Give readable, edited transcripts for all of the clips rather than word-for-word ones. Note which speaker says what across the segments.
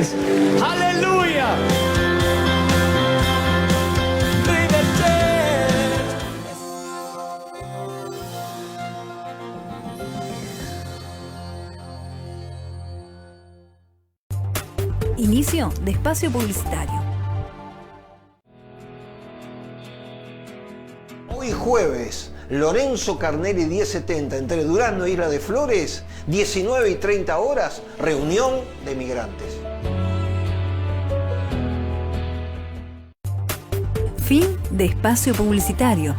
Speaker 1: es. Aleluya.
Speaker 2: Inicio de espacio publicitario.
Speaker 3: Hoy jueves, Lorenzo Carneri 1070 entre Durazno e Isla de Flores, 19 y 30 horas, reunión de migrantes.
Speaker 2: Fin de espacio publicitario.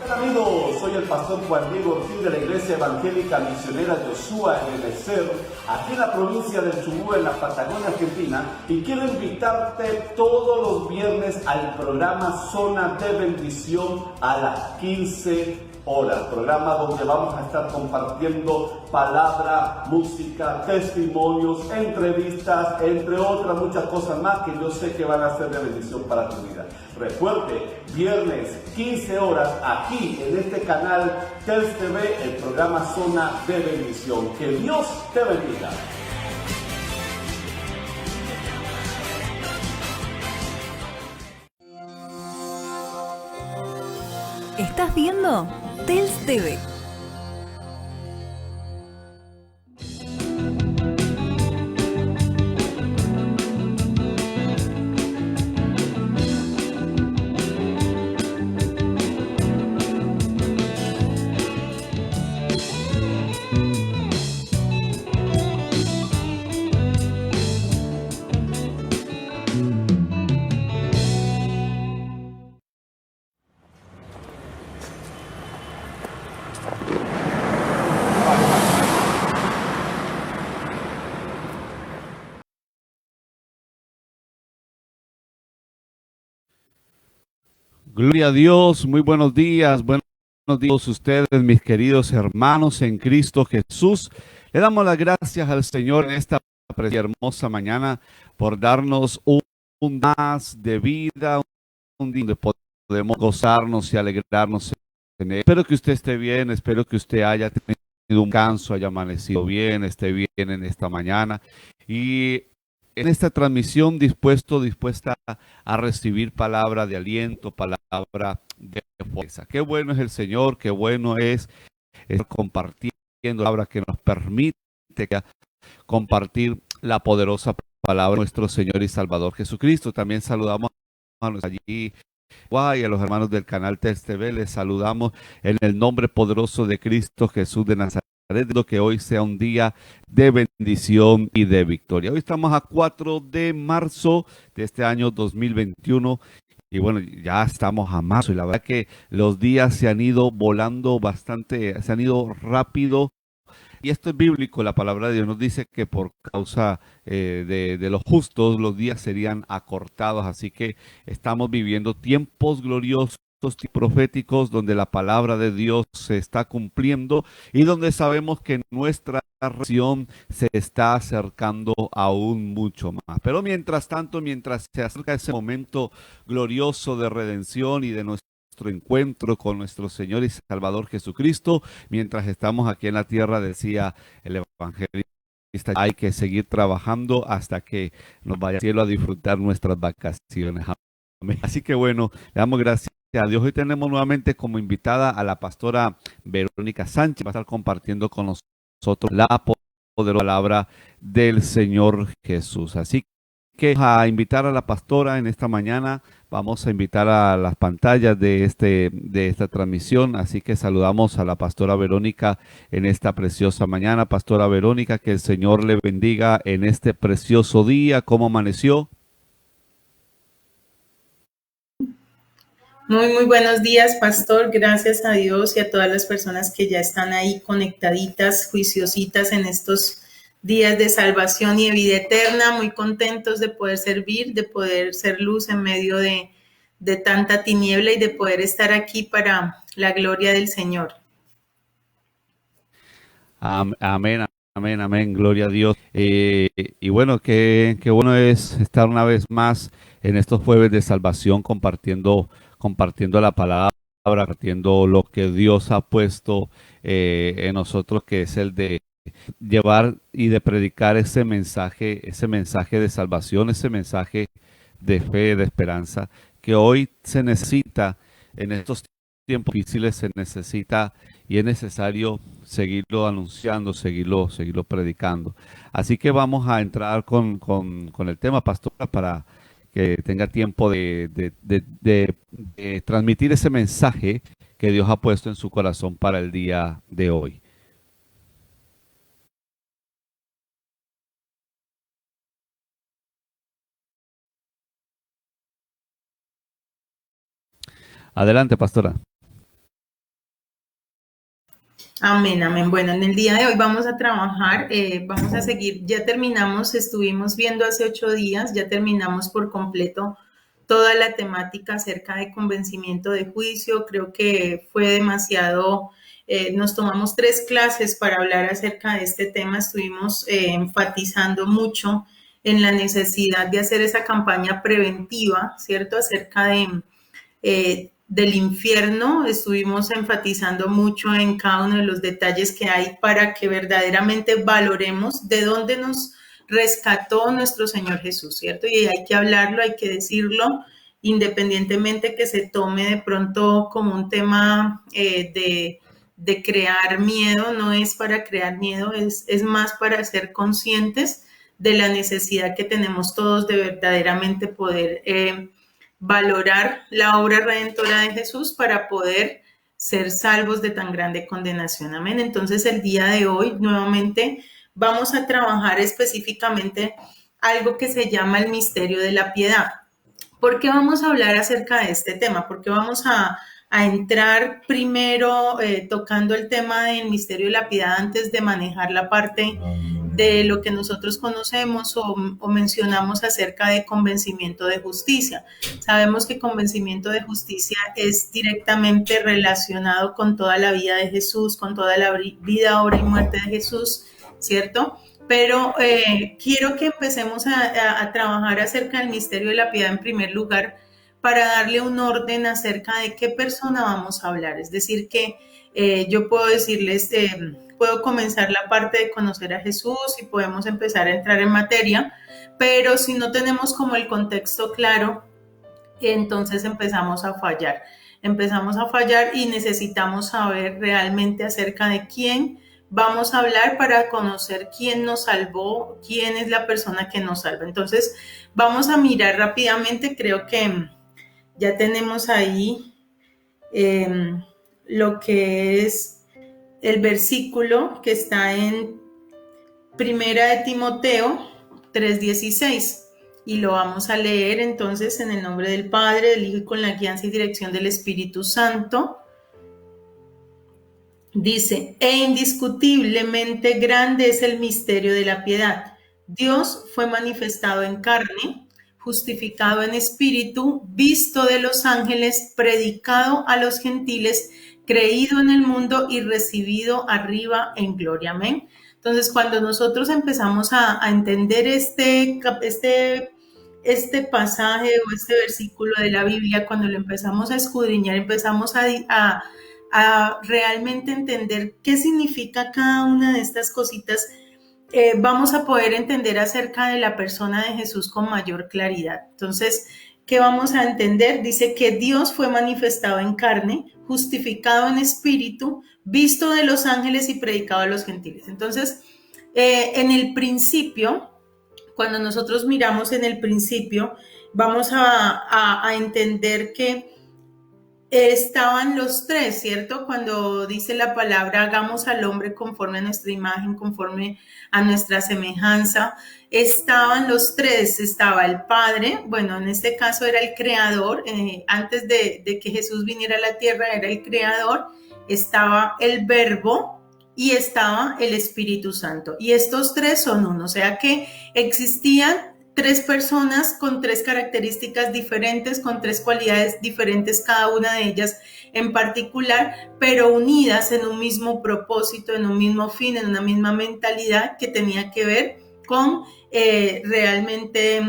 Speaker 4: Hola amigos, soy el pastor Juan Diego Ortiz de la Iglesia Evangélica Misionera Yoshua en el Ecer, aquí en la provincia del Chubut, en la Patagonia Argentina, y quiero invitarte todos los viernes al programa Zona de Bendición a las 15 horas, programa donde vamos a estar compartiendo palabra, música, testimonios, entrevistas, entre otras muchas cosas más que yo sé que van a ser de bendición para tu vida. Recuerde, viernes 15 horas aquí en este canal TELS TV, el programa Zona de Bendición. Que Dios te bendiga.
Speaker 2: ¿Estás viendo TELS TV?
Speaker 5: Gloria a Dios, muy buenos días a ustedes, mis queridos hermanos en Cristo Jesús. Le damos las gracias al Señor en esta hermosa mañana por darnos un día más de vida, un día donde podemos gozarnos y alegrarnos en él. Espero que usted esté bien, espero que usted haya tenido un descanso, haya amanecido bien, esté bien en esta mañana y en esta transmisión dispuesta a recibir palabra de aliento, palabra de fuerza. Qué bueno es el Señor, qué bueno es estar compartiendo la palabra que nos permite compartir la poderosa palabra de nuestro Señor y Salvador Jesucristo. También saludamos a los allí y a los hermanos del canal TELS TV. Les saludamos en el nombre poderoso de Cristo Jesús de Nazaret. Que hoy sea un día de bendición y de victoria. Hoy estamos a 4 de marzo de este año 2021 y bueno, ya estamos a marzo y la verdad que los días se han ido volando bastante, se han ido rápido. Y esto es bíblico, la palabra de Dios nos dice que por causa de los justos los días serían acortados, así que estamos viviendo tiempos gloriosos y proféticos donde la palabra de Dios se está cumpliendo y donde sabemos que nuestra redención se está acercando aún mucho más. Pero mientras tanto, mientras se acerca ese momento glorioso de redención y de nuestro encuentro con nuestro Señor y Salvador Jesucristo, mientras estamos aquí en la tierra, decía el evangelista, hay que seguir trabajando hasta que nos vaya al cielo a disfrutar nuestras vacaciones. Amén. Así que bueno, le damos gracias a Dios. Hoy tenemos nuevamente como invitada a la pastora Verónica Sánchez, va a estar compartiendo con nosotros la poderosa palabra del Señor Jesús. Así que vamos a invitar a la pastora en esta mañana, vamos a invitar a las pantallas de esta transmisión, así que saludamos a la pastora Verónica en esta preciosa mañana. Pastora Verónica, que el Señor le bendiga en este precioso día. ¿Cómo amaneció?
Speaker 6: Muy buenos días, pastor. Gracias a Dios y a todas las personas que ya están ahí conectaditas, juiciositas en estos días de salvación y de vida eterna. Muy contentos de poder servir, de poder ser luz en medio de tanta tiniebla y de poder estar aquí para la gloria del Señor.
Speaker 5: Amén, amén, amén. Gloria a Dios. Y bueno, qué bueno es estar una vez más en estos jueves de salvación compartiendo la palabra partiendo lo que Dios ha puesto en nosotros, que es el de llevar y de predicar ese mensaje de salvación, ese mensaje de fe, de esperanza, que hoy se necesita en estos tiempos difíciles, se necesita y es necesario seguirlo anunciando, seguirlo predicando. Así que vamos a entrar con el tema, pastora, para que tenga tiempo de transmitir ese mensaje que Dios ha puesto en su corazón para el día de hoy. Adelante, pastora.
Speaker 6: Amén, amén. Bueno, en el día de hoy vamos a trabajar, vamos a seguir, ya terminamos, estuvimos viendo hace 8 días, ya terminamos por completo toda la temática acerca de convencimiento de juicio. Creo que fue demasiado, nos tomamos 3 clases para hablar acerca de este tema, estuvimos enfatizando mucho en la necesidad de hacer esa campaña preventiva, ¿cierto? Acerca del infierno, estuvimos enfatizando mucho en cada uno de los detalles que hay para que verdaderamente valoremos de dónde nos rescató nuestro Señor Jesús, ¿cierto? Y hay que hablarlo, hay que decirlo, independientemente que se tome de pronto como un tema de crear miedo. No es para crear miedo, es más para ser conscientes de la necesidad que tenemos todos de verdaderamente poder valorar la obra redentora de Jesús para poder ser salvos de tan grande condenación. Amén. Entonces, el día de hoy, nuevamente, vamos a trabajar específicamente algo que se llama el misterio de la piedad. ¿Por qué vamos a hablar acerca de este tema? Porque vamos a entrar primero tocando el tema del misterio de la piedad antes de manejar la parte de lo que nosotros conocemos o mencionamos acerca de convencimiento de justicia. Sabemos que convencimiento de justicia es directamente relacionado con toda la vida de Jesús, con toda la vida, obra y muerte de Jesús, ¿cierto? Pero quiero que empecemos a trabajar acerca del misterio de la piedad en primer lugar para darle un orden acerca de qué persona vamos a hablar. Es decir, que yo puedo decirles, puedo comenzar la parte de conocer a Jesús y podemos empezar a entrar en materia, pero si no tenemos como el contexto claro, entonces empezamos a fallar. Empezamos a fallar y necesitamos saber realmente acerca de quién vamos a hablar para conocer quién nos salvó, quién es la persona que nos salva. Entonces, vamos a mirar rápidamente, creo que ya tenemos ahí lo que es el versículo que está en Primera de Timoteo 3:16 y lo vamos a leer entonces en el nombre del Padre, del Hijo y con la guianza y dirección del Espíritu Santo. Dice, e indiscutiblemente grande es el misterio de la piedad. Dios fue manifestado en carne, justificado en espíritu, visto de los ángeles, predicado a los gentiles, creído en el mundo y recibido arriba en gloria. Amén. Entonces, cuando nosotros empezamos a entender este pasaje o este versículo de la Biblia, cuando lo empezamos a escudriñar, empezamos a realmente entender qué significa cada una de estas cositas, vamos a poder entender acerca de la persona de Jesús con mayor claridad. Entonces, ¿qué vamos a entender? Dice que Dios fue manifestado en carne, justificado en espíritu, visto de los ángeles y predicado a los gentiles. Entonces, en el principio, cuando nosotros miramos en el principio, vamos a entender que estaban los tres, ¿cierto? Cuando dice la palabra, hagamos al hombre conforme a nuestra imagen, conforme a nuestra semejanza, estaban los tres, estaba el Padre, bueno, en este caso era el Creador, antes de que Jesús viniera a la tierra era el Creador, estaba el Verbo y estaba el Espíritu Santo. Y estos tres son uno, o sea que existían tres personas con tres características diferentes, con tres cualidades diferentes, cada una de ellas en particular, pero unidas en un mismo propósito, en un mismo fin, en una misma mentalidad que tenía que ver con realmente,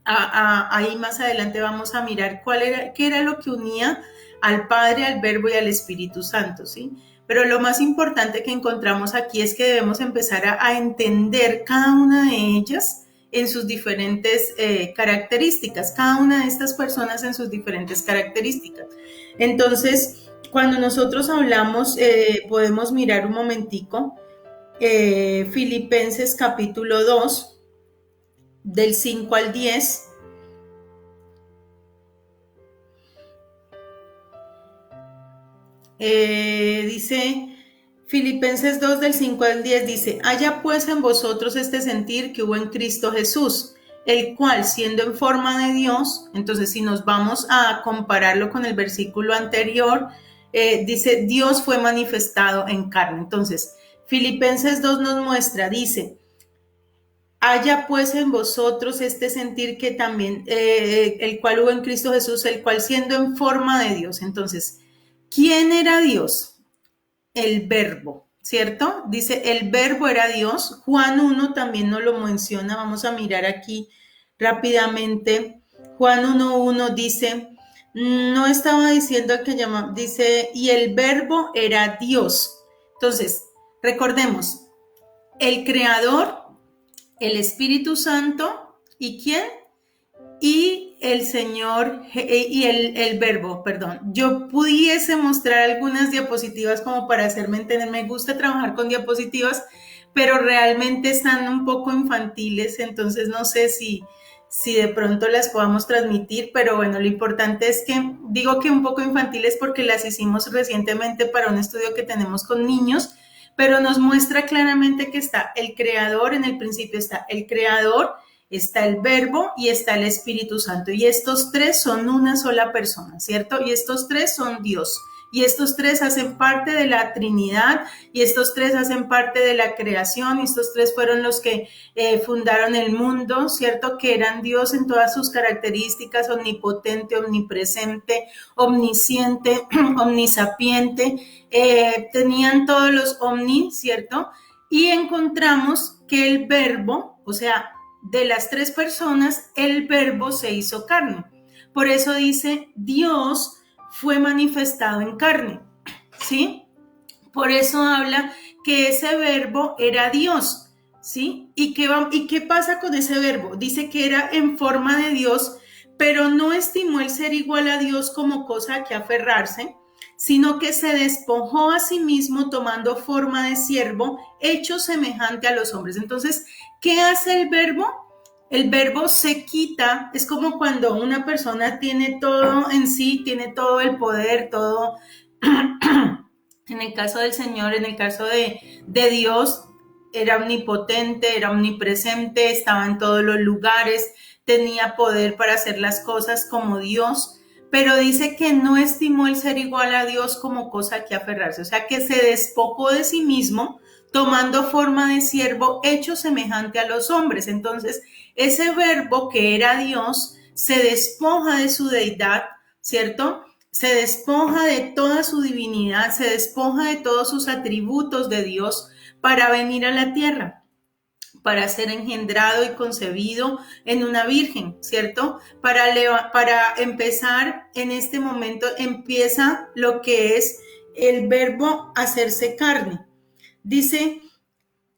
Speaker 6: ahí más adelante vamos a mirar qué era lo que unía al Padre, al Verbo y al Espíritu Santo, ¿sí? Pero lo más importante que encontramos aquí es que debemos empezar a entender cada una de ellas en sus diferentes características, cada una de estas personas en sus diferentes características. Entonces, cuando nosotros hablamos, podemos mirar un momentico, Filipenses capítulo 2, del 5 al 10. Dice Filipenses 2 del 5 al 10, dice: haya pues en vosotros este sentir que hubo en Cristo Jesús, el cual siendo en forma de Dios, entonces si nos vamos a compararlo con el versículo anterior, dice Dios fue manifestado en carne. Entonces Filipenses 2 nos muestra, dice: haya pues en vosotros este sentir que también, el cual hubo en Cristo Jesús, el cual siendo en forma de Dios. Entonces, ¿quién era Dios? El Verbo, ¿cierto? Dice, el Verbo era Dios. Juan 1 también nos lo menciona. Vamos a mirar aquí rápidamente. Juan 1:1 dice, no estaba diciendo que llamaba, dice, y el Verbo era Dios. Entonces, recordemos, el Creador, el Espíritu Santo, ¿y quién? Y el Señor, y el Verbo, perdón. Yo pudiese mostrar algunas diapositivas como para hacerme entender. Me gusta trabajar con diapositivas, pero realmente están un poco infantiles, entonces no sé si de pronto las podamos transmitir, pero bueno, lo importante es que, digo que un poco infantiles porque las hicimos recientemente para un estudio que tenemos con niños, pero nos muestra claramente que está el Creador, en el principio está el Creador, está el Verbo y está el Espíritu Santo. Y estos tres son una sola persona, ¿cierto? Y estos tres son Dios. Y estos tres hacen parte de la Trinidad, y estos tres hacen parte de la creación, y estos tres fueron los que fundaron el mundo, ¿cierto? Que eran Dios en todas sus características, omnipotente, omnipresente, omnisciente, omnisapiente, tenían todos los omni, ¿cierto? Y encontramos que el Verbo, o sea, de las tres personas, el Verbo se hizo carne. Por eso dice, Dios fue manifestado en carne, ¿sí? Por eso habla que ese Verbo era Dios, ¿sí? ¿Y qué pasa con ese Verbo? Dice que era en forma de Dios, pero no estimó el ser igual a Dios como cosa a que aferrarse, sino que se despojó a sí mismo tomando forma de siervo, hecho semejante a los hombres. Entonces, ¿qué hace el Verbo? El Verbo se quita, es como cuando una persona tiene todo en sí, tiene todo el poder, todo, en el caso del Señor, en el caso de Dios, era omnipotente, era omnipresente, estaba en todos los lugares, tenía poder para hacer las cosas como Dios, pero dice que no estimó el ser igual a Dios como cosa a que aferrarse, o sea que se despojó de sí mismo, tomando forma de siervo, hecho semejante a los hombres. Entonces, ese Verbo que era Dios se despoja de su deidad, ¿cierto? Se despoja de toda su divinidad, se despoja de todos sus atributos de Dios para venir a la tierra, para ser engendrado y concebido en una virgen, ¿cierto? Para empezar, en este momento empieza lo que es el Verbo hacerse carne. Dice,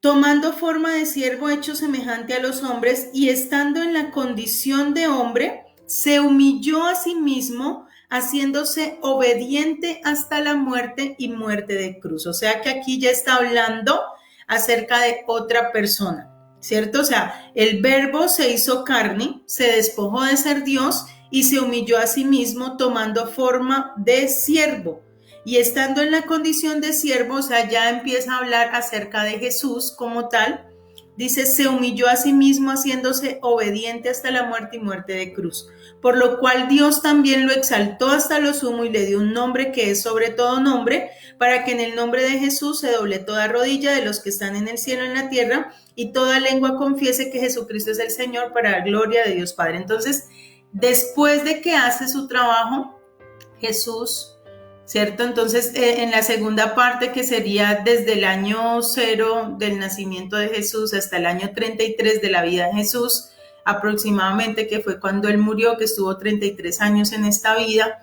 Speaker 6: tomando forma de siervo hecho semejante a los hombres y estando en la condición de hombre, se humilló a sí mismo, haciéndose obediente hasta la muerte y muerte de cruz. O sea que aquí ya está hablando acerca de otra persona, ¿cierto? O sea, el Verbo se hizo carne, se despojó de ser Dios y se humilló a sí mismo tomando forma de siervo. Y estando en la condición de siervo, o sea, ya empieza a hablar acerca de Jesús como tal. Dice, se humilló a sí mismo haciéndose obediente hasta la muerte y muerte de cruz. Por lo cual Dios también lo exaltó hasta lo sumo y le dio un nombre que es sobre todo nombre, para que en el nombre de Jesús se doble toda rodilla de los que están en el cielo y en la tierra, y toda lengua confiese que Jesucristo es el Señor, para la gloria de Dios Padre. Entonces, después de que hace su trabajo, Jesús, ¿cierto? Entonces, en la segunda parte, que sería desde el año 0 del nacimiento de Jesús hasta el año 33 de la vida de Jesús, aproximadamente, que fue cuando él murió, que estuvo 33 años en esta vida,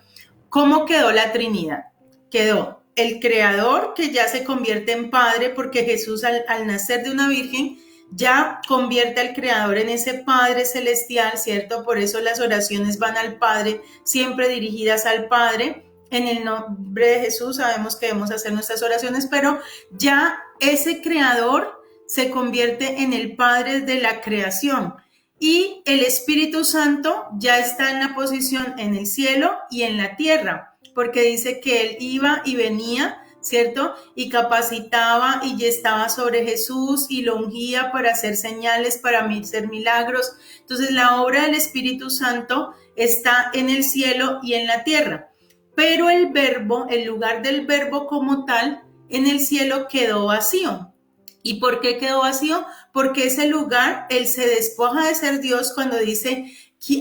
Speaker 6: ¿Cómo quedó la Trinidad? Quedó el Creador, que ya se convierte en Padre, porque Jesús al nacer de una virgen ya convierte al Creador en ese Padre celestial, ¿cierto? Por eso las oraciones van al Padre, siempre dirigidas al Padre. En el nombre de Jesús sabemos que debemos hacer nuestras oraciones, pero ya ese Creador se convierte en el Padre de la creación. Y el Espíritu Santo ya está en la posición en el cielo y en la tierra, porque dice que Él iba y venía, ¿cierto? Y capacitaba y estaba sobre Jesús y lo ungía para hacer señales, para hacer milagros. Entonces la obra del Espíritu Santo está en el cielo y en la tierra. Pero el verbo, el lugar del verbo como tal, en el cielo quedó vacío. ¿Y por qué quedó vacío? Porque ese lugar, Él se despoja de ser Dios cuando dice,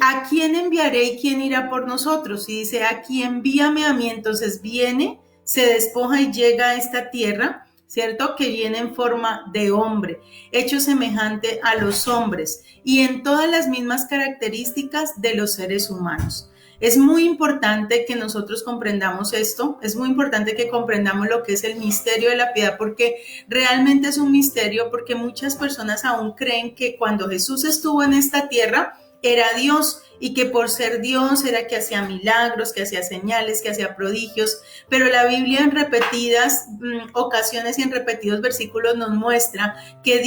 Speaker 6: ¿a quién enviaré y quién irá por nosotros? Y dice, aquí envíame a mí. Entonces viene, se despoja y llega a esta tierra, ¿cierto? Que viene en forma de hombre, hecho semejante a los hombres y en todas las mismas características de los seres humanos. Es muy importante que nosotros comprendamos esto, es muy importante que comprendamos lo que es el misterio de la piedad, porque realmente es un misterio, porque muchas personas aún creen que cuando Jesús estuvo en esta tierra era Dios y que por ser Dios era que hacía milagros, que hacía señales, que hacía prodigios, pero la Biblia en repetidas ocasiones y en repetidos versículos nos muestra que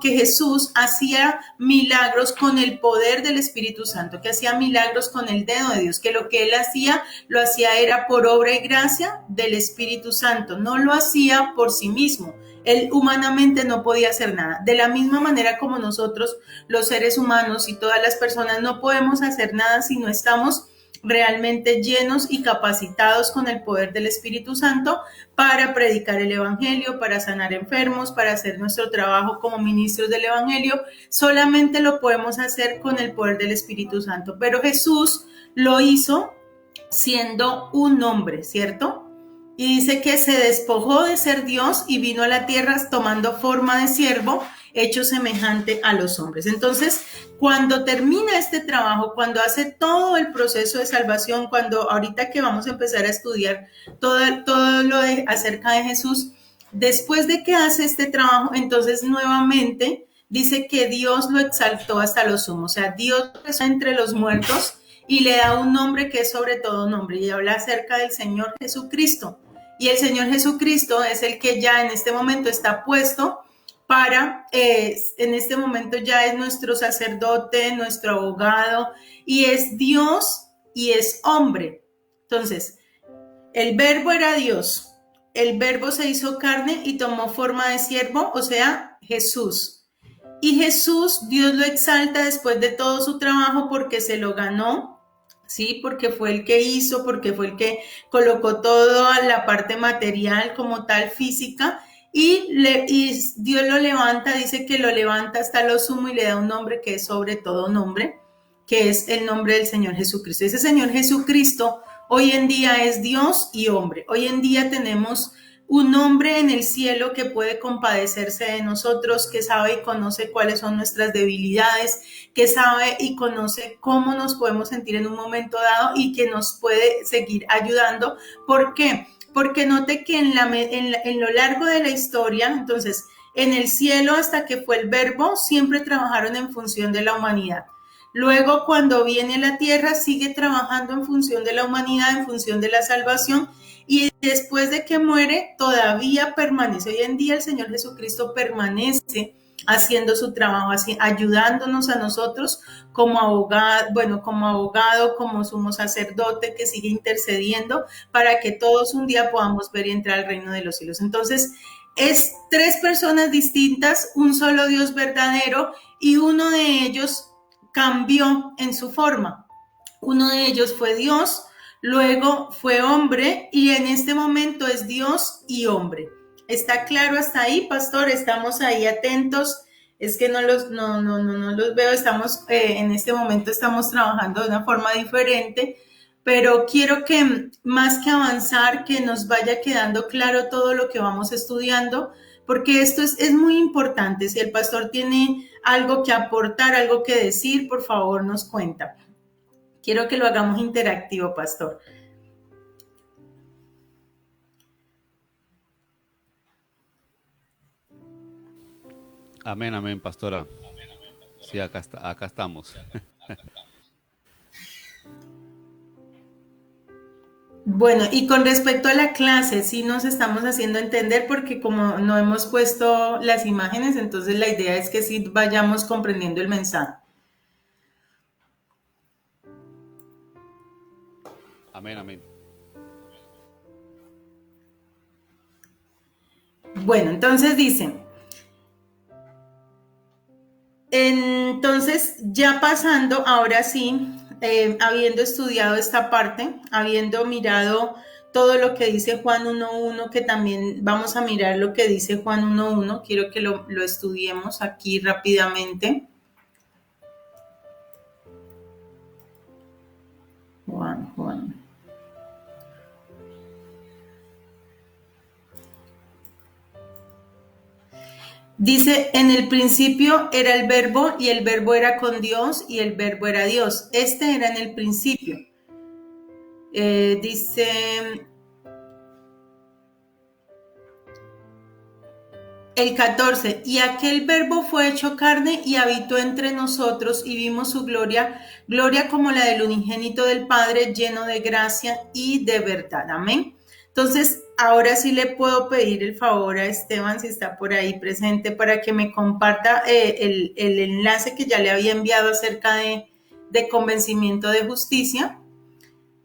Speaker 6: Jesús hacía milagros con el poder del Espíritu Santo, que hacía milagros con el dedo de Dios, que lo que Él hacía, lo hacía era por obra y gracia del Espíritu Santo, no lo hacía por sí mismo. Él humanamente no podía hacer nada. De la misma manera como nosotros, los seres humanos y todas las personas, no podemos hacer nada si no estamos realmente llenos y capacitados con el poder del Espíritu Santo para predicar el Evangelio, para sanar enfermos, para hacer nuestro trabajo como ministros del Evangelio. Solamente lo podemos hacer con el poder del Espíritu Santo. Pero Jesús lo hizo siendo un hombre, ¿cierto? Y dice que se despojó de ser Dios y vino a la tierra tomando forma de siervo, hecho semejante a los hombres. Entonces, cuando termina este trabajo, cuando hace todo el proceso de salvación, cuando ahorita que vamos a empezar a estudiar todo lo acerca de Jesús, después de que hace este trabajo, entonces nuevamente dice que Dios lo exaltó hasta lo sumo. O sea, Dios está entre los muertos y le da un nombre que es sobre todo nombre, y habla acerca del Señor Jesucristo. Y el Señor Jesucristo es el que ya en este momento está puesto en este momento ya es nuestro sacerdote, nuestro abogado, y es Dios y es hombre. Entonces, el verbo era Dios, el verbo se hizo carne y tomó forma de siervo, o sea, Jesús. Y Jesús, Dios lo exalta después de todo su trabajo porque se lo ganó. Sí, porque fue el que hizo, porque fue el que colocó toda la parte material como tal física y Dios lo levanta, dice que lo levanta hasta lo sumo y le da un nombre que es sobre todo nombre, que es el nombre del Señor Jesucristo. Ese Señor Jesucristo hoy en día es Dios y hombre. Hoy en día tenemos un hombre en el cielo que puede compadecerse de nosotros, que sabe y conoce cuáles son nuestras debilidades, que sabe y conoce cómo nos podemos sentir en un momento dado y que nos puede seguir ayudando. ¿Por qué? Porque note que en lo largo de la historia, entonces, en el cielo hasta que fue el verbo, siempre trabajaron en función de la humanidad. Luego, cuando viene a la tierra, sigue trabajando en función de la humanidad, en función de la salvación, y después de que muere, todavía permanece. Hoy en día el Señor Jesucristo permanece haciendo su trabajo, ayudándonos a nosotros como abogado, como sumo sacerdote que sigue intercediendo para que todos un día podamos ver y entrar al reino de los cielos. Entonces, es tres personas distintas, un solo Dios verdadero, y uno de ellos cambió en su forma. Uno de ellos fue Dios, luego fue hombre y en este momento es Dios y hombre. ¿Está claro hasta ahí, pastor? Estamos ahí atentos. Es que no los veo. Estamos en este momento estamos trabajando de una forma diferente, pero quiero que más que avanzar, que nos vaya quedando claro todo lo que vamos estudiando, porque esto es muy importante. Si el pastor tiene algo que aportar, algo que decir, por favor nos cuenta. Quiero que lo hagamos interactivo, pastor.
Speaker 5: Amén, amén, pastora. Sí, acá estamos.
Speaker 6: Bueno, y con respecto a la clase, sí nos estamos haciendo entender porque como no hemos puesto las imágenes, entonces la idea es que sí vayamos comprendiendo el mensaje.
Speaker 5: Amén, amén.
Speaker 6: Bueno, entonces dice, entonces ya pasando, ahora sí, habiendo estudiado esta parte, habiendo mirado todo lo que dice Juan 1.1, que también vamos a mirar lo que dice Juan 1.1, quiero que lo estudiemos aquí rápidamente. Juan. Dice, en el principio era el verbo y el verbo era con Dios y el verbo era Dios. Este era en el principio. Dice, el 14, y aquel verbo fue hecho carne y habitó entre nosotros y vimos su gloria, gloria como la del unigénito del Padre, lleno de gracia y de verdad. Amén. Entonces, ahora sí le puedo pedir el favor a Esteban, si está por ahí presente, para que me comparta el enlace que ya le había enviado acerca de convencimiento de justicia.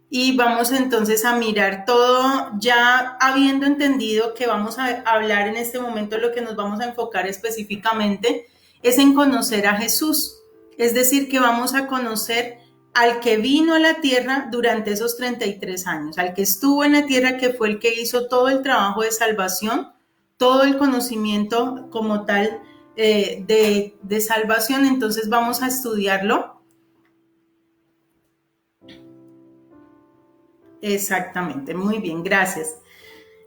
Speaker 6: Y vamos entonces a mirar todo, ya habiendo entendido que vamos a hablar en este momento, lo que nos vamos a enfocar específicamente es en conocer a Jesús. Es decir, que vamos a conocer al que vino a la tierra durante esos 33 años, al que estuvo en la tierra, que fue el que hizo todo el trabajo de salvación, todo el conocimiento como tal de salvación. Entonces vamos a estudiarlo. Exactamente, muy bien, gracias.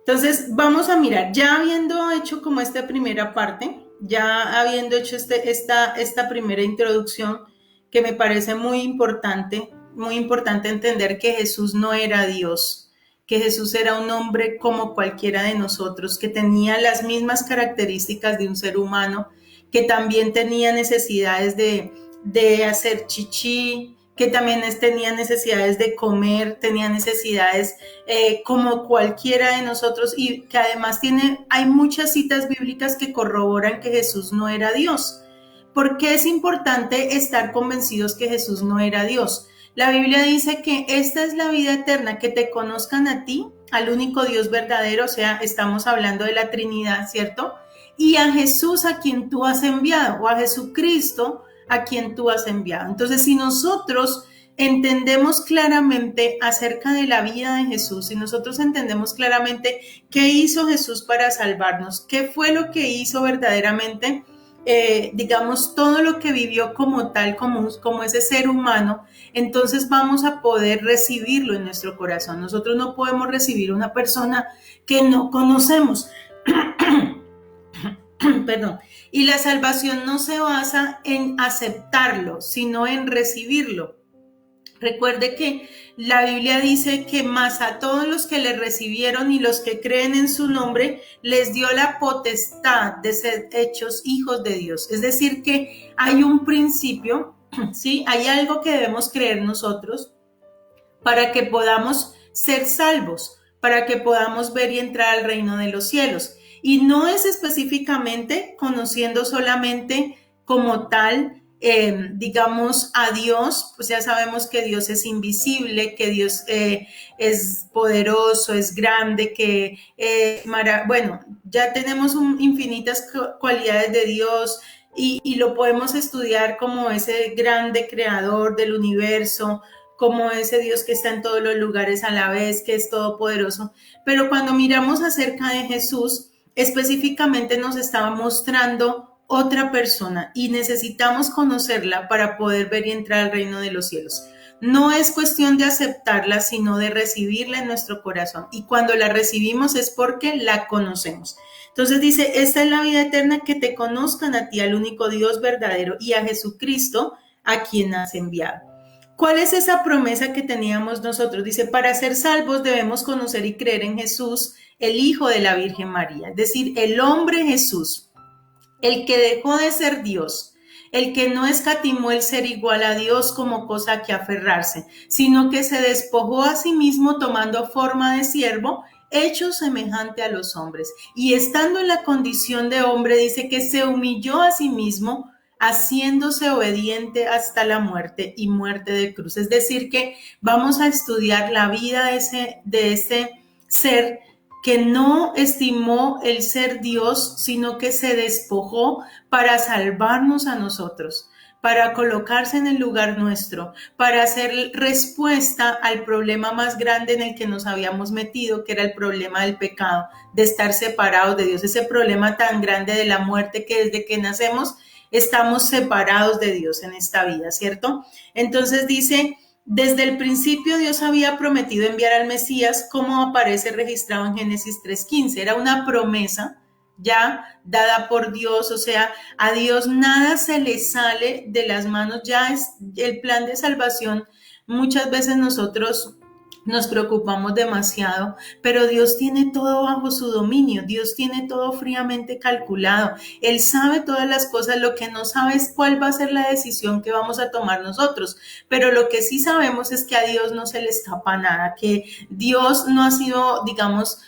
Speaker 6: Entonces vamos a mirar, ya habiendo hecho como esta primera parte, ya habiendo hecho esta primera introducción, que me parece muy importante entender que Jesús no era Dios, que Jesús era un hombre como cualquiera de nosotros, que tenía las mismas características de un ser humano, que también tenía necesidades de hacer chichi, que también tenía necesidades de comer, tenía necesidades como cualquiera de nosotros, y que además hay muchas citas bíblicas que corroboran que Jesús no era Dios. ¿Por qué es importante estar convencidos que Jesús no era Dios? La Biblia dice que esta es la vida eterna, que te conozcan a ti, al único Dios verdadero, o sea, estamos hablando de la Trinidad, ¿cierto? Y a Jesús a quien tú has enviado, o a Jesucristo a quien tú has enviado. Entonces, si nosotros entendemos claramente acerca de la vida de Jesús, si nosotros entendemos claramente qué hizo Jesús para salvarnos, qué fue lo que hizo verdaderamente, digamos, todo lo que vivió como tal, como ese ser humano, entonces vamos a poder recibirlo en nuestro corazón. Nosotros no podemos recibir una persona que no conocemos. Perdón. Y la salvación no se basa en aceptarlo, sino en recibirlo. Recuerde que la Biblia dice que más a todos los que le recibieron y los que creen en su nombre, les dio la potestad de ser hechos hijos de Dios. Es decir, que hay un principio, ¿sí? Hay algo que debemos creer nosotros para que podamos ser salvos, para que podamos ver y entrar al reino de los cielos. Y no es específicamente conociendo solamente como tal, digamos, a Dios, pues ya sabemos que Dios es invisible, que Dios es poderoso, es grande, que bueno, ya tenemos infinitas cualidades de Dios y lo podemos estudiar como ese grande creador del universo, como ese Dios que está en todos los lugares a la vez, que es todopoderoso. Pero cuando miramos acerca de Jesús, específicamente nos estaba mostrando otra persona y necesitamos conocerla para poder ver y entrar al reino de los cielos. No es cuestión de aceptarla, sino de recibirla en nuestro corazón. Y cuando la recibimos es porque la conocemos. Entonces dice, esta es la vida eterna, que te conozcan a ti, al único Dios verdadero, y a Jesucristo, a quien has enviado. ¿Cuál es esa promesa que teníamos nosotros? Dice, para ser salvos debemos conocer y creer en Jesús, el Hijo de la Virgen María, es decir, el hombre Jesús. el que dejó de ser Dios, el que no escatimó el ser igual a Dios como cosa a que aferrarse, sino que se despojó a sí mismo tomando forma de siervo, hecho semejante a los hombres. Y estando en la condición de hombre, dice que se humilló a sí mismo, haciéndose obediente hasta la muerte y muerte de cruz. Es decir, que vamos a estudiar la vida de ese ser que no estimó el ser Dios, sino que se despojó para salvarnos a nosotros, para colocarse en el lugar nuestro, para hacer respuesta al problema más grande en el que nos habíamos metido, que era el problema del pecado, de estar separados de Dios, ese problema tan grande de la muerte que desde que nacemos estamos separados de Dios en esta vida, ¿cierto? Entonces dice, desde el principio Dios había prometido enviar al Mesías, como aparece registrado en Génesis 3:15. Era una promesa ya dada por Dios, o sea, a Dios nada se le sale de las manos, ya es el plan de salvación. Muchas veces nosotros nos preocupamos demasiado, pero Dios tiene todo bajo su dominio, Dios tiene todo fríamente calculado, Él sabe todas las cosas, lo que no sabe es cuál va a ser la decisión que vamos a tomar nosotros, pero lo que sí sabemos es que a Dios no se le escapa nada, que Dios no ha sido, digamos,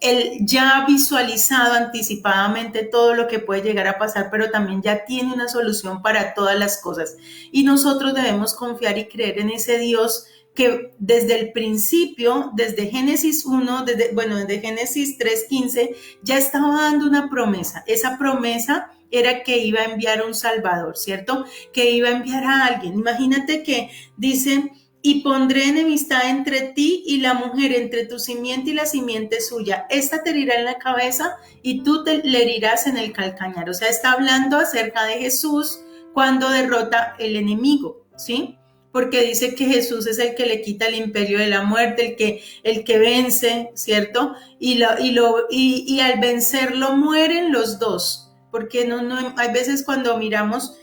Speaker 6: Él ya ha visualizado anticipadamente todo lo que puede llegar a pasar, pero también ya tiene una solución para todas las cosas. Y nosotros debemos confiar y creer en ese Dios que desde el principio, desde Génesis 1, desde Génesis 3:15, ya estaba dando una promesa. Esa promesa era que iba a enviar un Salvador, ¿cierto? Que iba a enviar a alguien. Imagínate que dice, y pondré enemistad entre ti y la mujer, entre tu simiente y la simiente suya. Esta te herirá en la cabeza y tú le herirás en el calcañar. O sea, está hablando acerca de Jesús cuando derrota el enemigo, ¿sí? Porque dice que Jesús es el que le quita el imperio de la muerte, el que vence, ¿cierto? Y al vencerlo mueren los dos, porque hay veces cuando miramos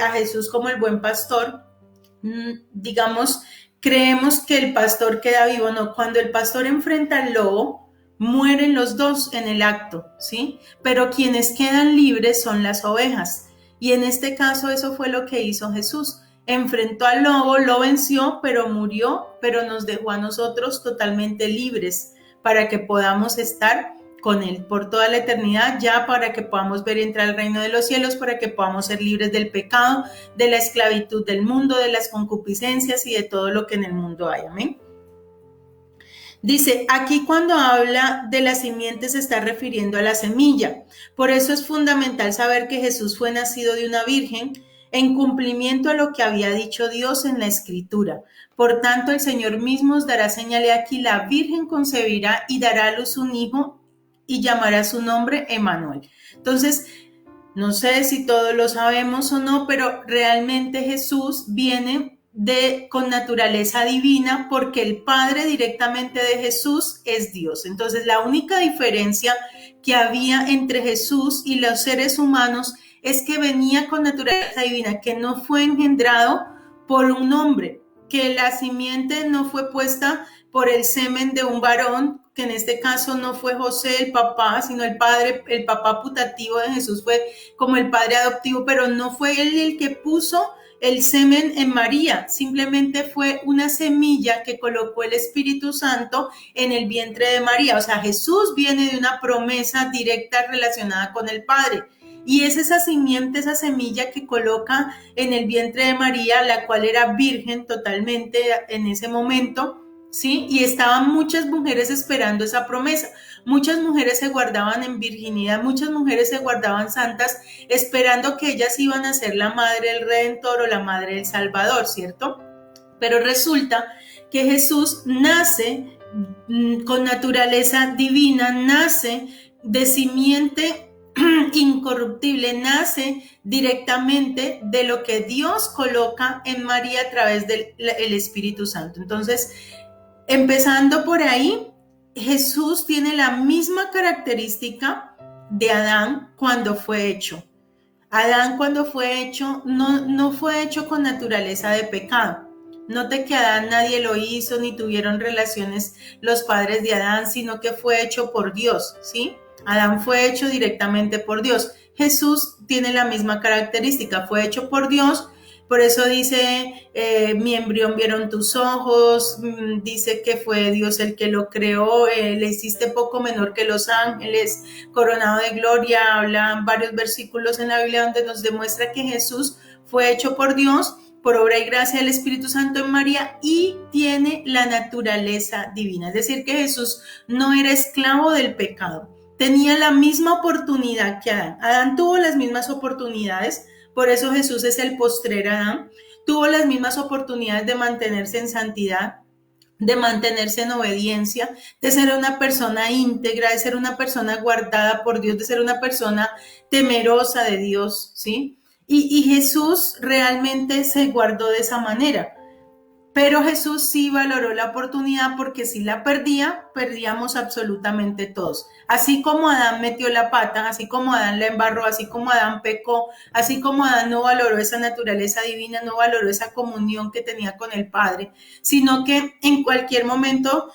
Speaker 6: a Jesús como el buen pastor, digamos, creemos que el pastor queda vivo. No, cuando el pastor enfrenta al lobo, mueren los dos en el acto, ¿sí? Pero quienes quedan libres son las ovejas. Y en este caso eso fue lo que hizo Jesús. Enfrentó al lobo, lo venció, pero murió, pero nos dejó a nosotros totalmente libres para que podamos estar con Él por toda la eternidad, ya para que podamos ver entrar al reino de los cielos, para que podamos ser libres del pecado, de la esclavitud del mundo, de las concupiscencias y de todo lo que en el mundo hay. Amén. Dice, aquí cuando habla de la simiente se está refiriendo a la semilla. Por eso es fundamental saber que Jesús fue nacido de una virgen, en cumplimiento a lo que había dicho Dios en la Escritura. Por tanto, el Señor mismo os dará señal, y aquí la Virgen concebirá y dará a luz un hijo y llamará su nombre Emmanuel. Entonces, no sé si todos lo sabemos o no, pero realmente Jesús viene con naturaleza divina, porque el Padre directamente de Jesús es Dios. Entonces, la única diferencia que había entre Jesús y los seres humanos es que venía con naturaleza divina, que no fue engendrado por un hombre, que la simiente no fue puesta por el semen de un varón, que en este caso no fue José el papá, sino el padre, el papá putativo de Jesús fue como el padre adoptivo, pero no fue él el que puso el semen en María, simplemente fue una semilla que colocó el Espíritu Santo en el vientre de María. O sea, Jesús viene de una promesa directa relacionada con el Padre. Y es esa simiente, esa semilla que coloca en el vientre de María, la cual era virgen totalmente en ese momento, ¿sí? Y estaban muchas mujeres esperando esa promesa. Muchas mujeres se guardaban en virginidad, muchas mujeres se guardaban santas, esperando que ellas iban a ser la madre del Redentor o la madre del Salvador, ¿cierto? Pero resulta que Jesús nace con naturaleza divina, nace de simiente incorruptible, nace directamente de lo que Dios coloca en María a través del Espíritu Santo. Entonces, empezando por ahí, Jesús tiene la misma característica de Adán cuando fue hecho. Adán cuando fue hecho no fue hecho con naturaleza de pecado. Note que Adán nadie lo hizo ni tuvieron relaciones los padres de Adán, sino que fue hecho por Dios, ¿sí? Adán fue hecho directamente por Dios. Jesús tiene la misma característica, fue hecho por Dios. Por eso dice, mi embrión vieron tus ojos, dice que fue Dios el que lo creó, le hiciste poco menor que los ángeles, coronado de gloria. Hablan varios versículos en la Biblia donde nos demuestra que Jesús fue hecho por Dios, por obra y gracia del Espíritu Santo en María, y tiene la naturaleza divina. Es decir, que Jesús no era esclavo del pecado, tenía la misma oportunidad que Adán. Adán tuvo las mismas oportunidades. Por eso Jesús es el postrer Adán. Tuvo las mismas oportunidades de mantenerse en santidad, de mantenerse en obediencia, de ser una persona íntegra, de ser una persona guardada por Dios, de ser una persona temerosa de Dios, ¿sí? Y Jesús realmente se guardó de esa manera. Pero Jesús sí valoró la oportunidad, porque si la perdía, perdíamos absolutamente todos. Así como Adán metió la pata, así como Adán la embarró, así como Adán pecó, así como Adán no valoró esa naturaleza divina, no valoró esa comunión que tenía con el Padre, sino que en cualquier momento,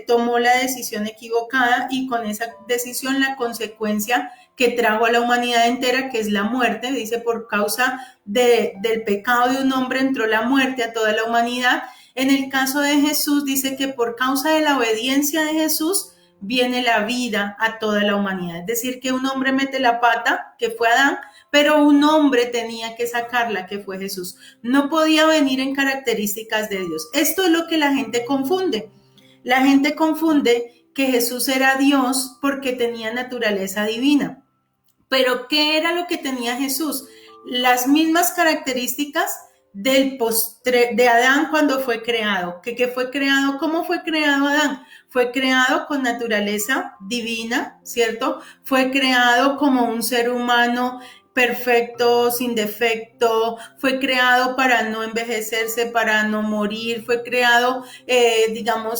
Speaker 6: tomó la decisión equivocada, y con esa decisión la consecuencia que trajo a la humanidad entera, que es la muerte. Dice, por causa del pecado de un hombre entró la muerte a toda la humanidad. En el caso de Jesús dice que por causa de la obediencia de Jesús viene la vida a toda la humanidad. Es decir, que un hombre mete la pata, que fue Adán, pero un hombre tenía que sacarla, que fue Jesús. No podía venir en características de Dios. Esto es lo que la gente confunde. La gente confunde que Jesús era Dios porque tenía naturaleza divina. Pero ¿qué era lo que tenía Jesús? Las mismas características de Adán cuando fue creado. ¿Qué fue creado? ¿Cómo fue creado Adán? Fue creado con naturaleza divina, ¿cierto? Fue creado como un ser humano perfecto, sin defecto. Fue creado para no envejecerse, para no morir. Fue creado,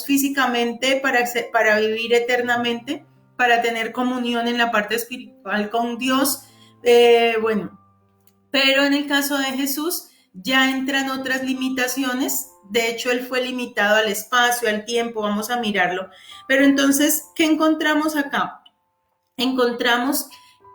Speaker 6: físicamente para vivir eternamente, para tener comunión en la parte espiritual con Dios. Pero en el caso de Jesús ya entran otras limitaciones. De hecho, él fue limitado al espacio, al tiempo. Vamos a mirarlo. Pero entonces, ¿qué encontramos acá? Encontramos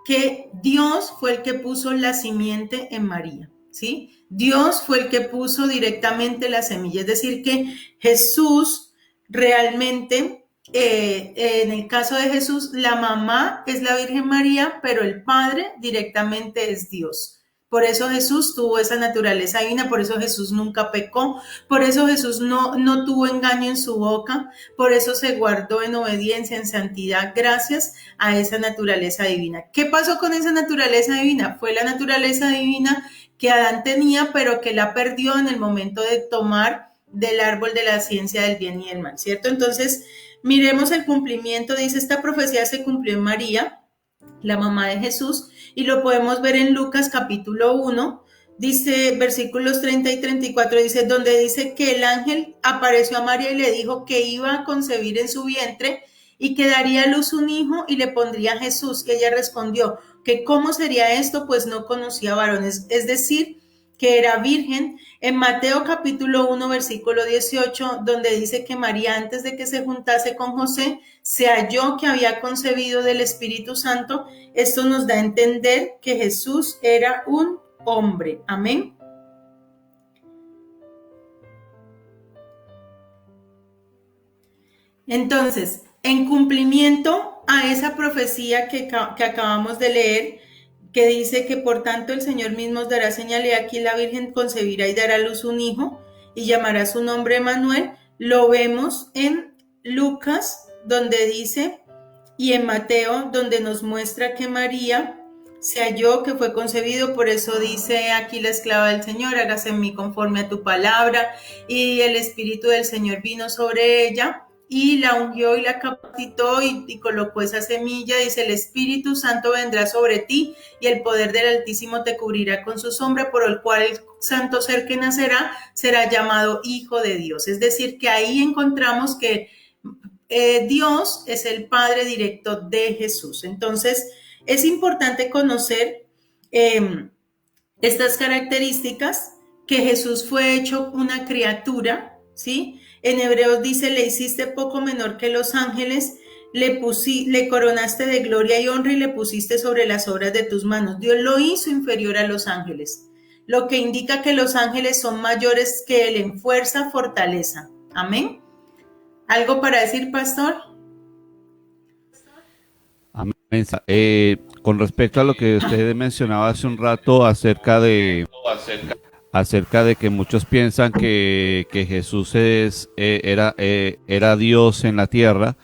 Speaker 6: que Dios fue el que puso la simiente en María, ¿sí? Dios fue el que puso directamente la semilla. Es decir, que Jesús realmente... en el caso de Jesús, la mamá es la Virgen María, pero el padre directamente es Dios. Por eso Jesús tuvo esa naturaleza divina, por eso Jesús nunca pecó, por eso Jesús no tuvo engaño en su boca, por eso se guardó en obediencia, en santidad, gracias a esa naturaleza divina. ¿Qué pasó con esa naturaleza divina? Fue la naturaleza divina que Adán tenía, pero que la perdió en el momento de tomar del árbol de la ciencia del bien y del mal, ¿cierto? Entonces, miremos el cumplimiento. Dice, esta profecía se cumplió en María, la mamá de Jesús, y lo podemos ver en Lucas capítulo 1, dice versículos 30 y 34, dice, donde dice que el ángel apareció a María y le dijo que iba a concebir en su vientre y que daría a luz un hijo y le pondría Jesús. Y ella respondió que cómo sería esto, pues no conocía varones, es decir, que era virgen. En Mateo capítulo 1 versículo 18, donde dice que María, antes de que se juntase con José, se halló que había concebido del Espíritu Santo. Esto nos da a entender que Jesús era un hombre. Amén. Entonces, en cumplimiento a esa profecía que acabamos de leer, que dice que por tanto el Señor mismo os dará señal, y aquí la Virgen concebirá y dará a luz un hijo y llamará su nombre Emmanuel. Lo vemos en Lucas, donde dice, y en Mateo, donde nos muestra que María se halló, que fue concebido. Por eso dice aquí la esclava del Señor, hágase en mí conforme a tu palabra, y el Espíritu del Señor vino sobre ella y la ungió y la capacitó y colocó esa semilla. Dice, el Espíritu Santo vendrá sobre ti y el poder del Altísimo te cubrirá con su sombra, por el cual el santo ser que nacerá será llamado Hijo de Dios. Es decir, que ahí encontramos que Dios es el Padre directo de Jesús. Entonces, es importante conocer estas características, que Jesús fue hecho una criatura, ¿sí? En Hebreos dice, le hiciste poco menor que los ángeles. le coronaste de gloria y honra y le pusiste sobre las obras de tus manos. Dios lo hizo inferior a los ángeles, lo que indica que los ángeles son mayores que él en fuerza, fortaleza. Amén. ¿Algo para decir, pastor?
Speaker 5: Amén. Con respecto a lo que usted mencionaba hace un rato acerca de que muchos piensan que Jesús era Dios en la tierra,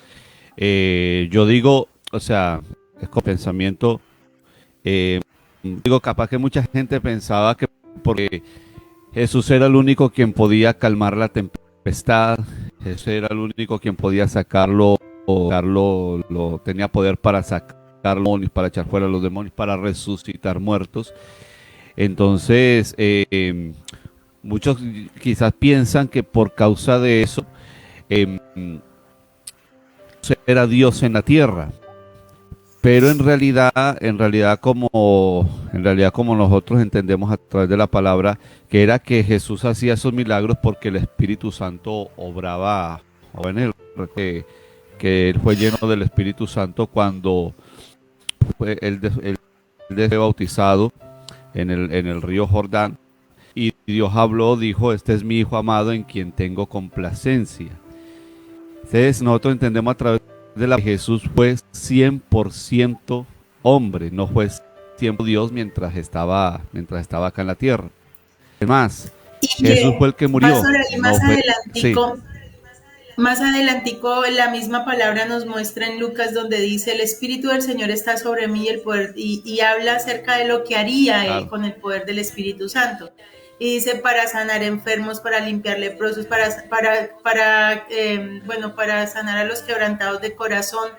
Speaker 5: yo digo, o sea, es con pensamiento, digo, capaz que mucha gente pensaba que porque Jesús era el único quien podía calmar la tempestad, Jesús era el único quien podía sacarlo, tenía poder para sacar demonios, para echar fuera a los demonios, para resucitar muertos. Entonces, muchos quizás piensan que por causa de eso era Dios en la tierra, pero en realidad como nosotros entendemos a través de la palabra, que era que Jesús hacía esos milagros porque el Espíritu Santo obraba en él, que él fue lleno del Espíritu Santo cuando él fue bautizado en el río Jordán, y Dios habló, dijo: este es mi Hijo amado en quien tengo complacencia. Entonces nosotros entendemos a través de la que Jesús fue 100% hombre, no fue 100% Dios mientras estaba acá en la tierra. Además, Jesús fue el que murió.
Speaker 6: Más adelantico, la misma palabra nos muestra en Lucas, donde dice: el Espíritu del Señor está sobre mí, el poder, y habla acerca de lo que haría él con el poder del Espíritu Santo. Y dice: para sanar enfermos, para limpiar leprosos, para sanar a los quebrantados de corazón,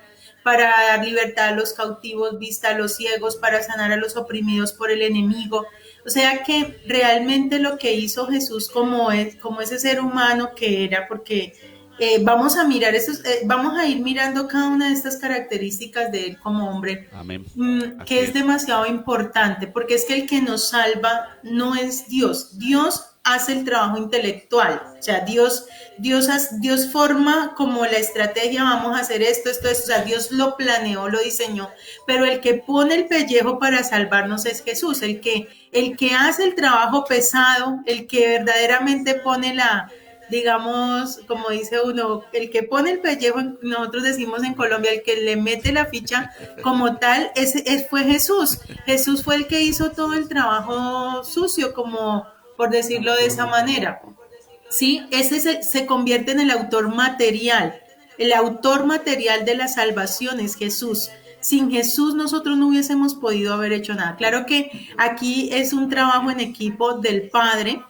Speaker 6: para dar libertad a los cautivos, vista a los ciegos, para sanar a los oprimidos por el enemigo. O sea que realmente lo que hizo Jesús como ese ser humano que era, porque vamos a mirar vamos a ir mirando cada una de estas características de él como hombre.
Speaker 5: Amén.
Speaker 6: Que es demasiado importante, porque es que el que nos salva no es Dios. Dios hace el trabajo intelectual, o sea, Dios forma como la estrategia: vamos a hacer esto, o sea, Dios lo planeó, lo diseñó, pero el que pone el pellejo para salvarnos es Jesús, el que hace el trabajo pesado, el que verdaderamente pone digamos, como dice uno, el que pone el pellejo, nosotros decimos en Colombia, el que le mete la ficha como tal, fue Jesús. Jesús fue el que hizo todo el trabajo sucio, como por decirlo de esa manera. Sí, ese se convierte en el autor material. El autor material de la salvación es Jesús. Sin Jesús nosotros no hubiésemos podido haber hecho nada. Claro que aquí es un trabajo en equipo del Padre,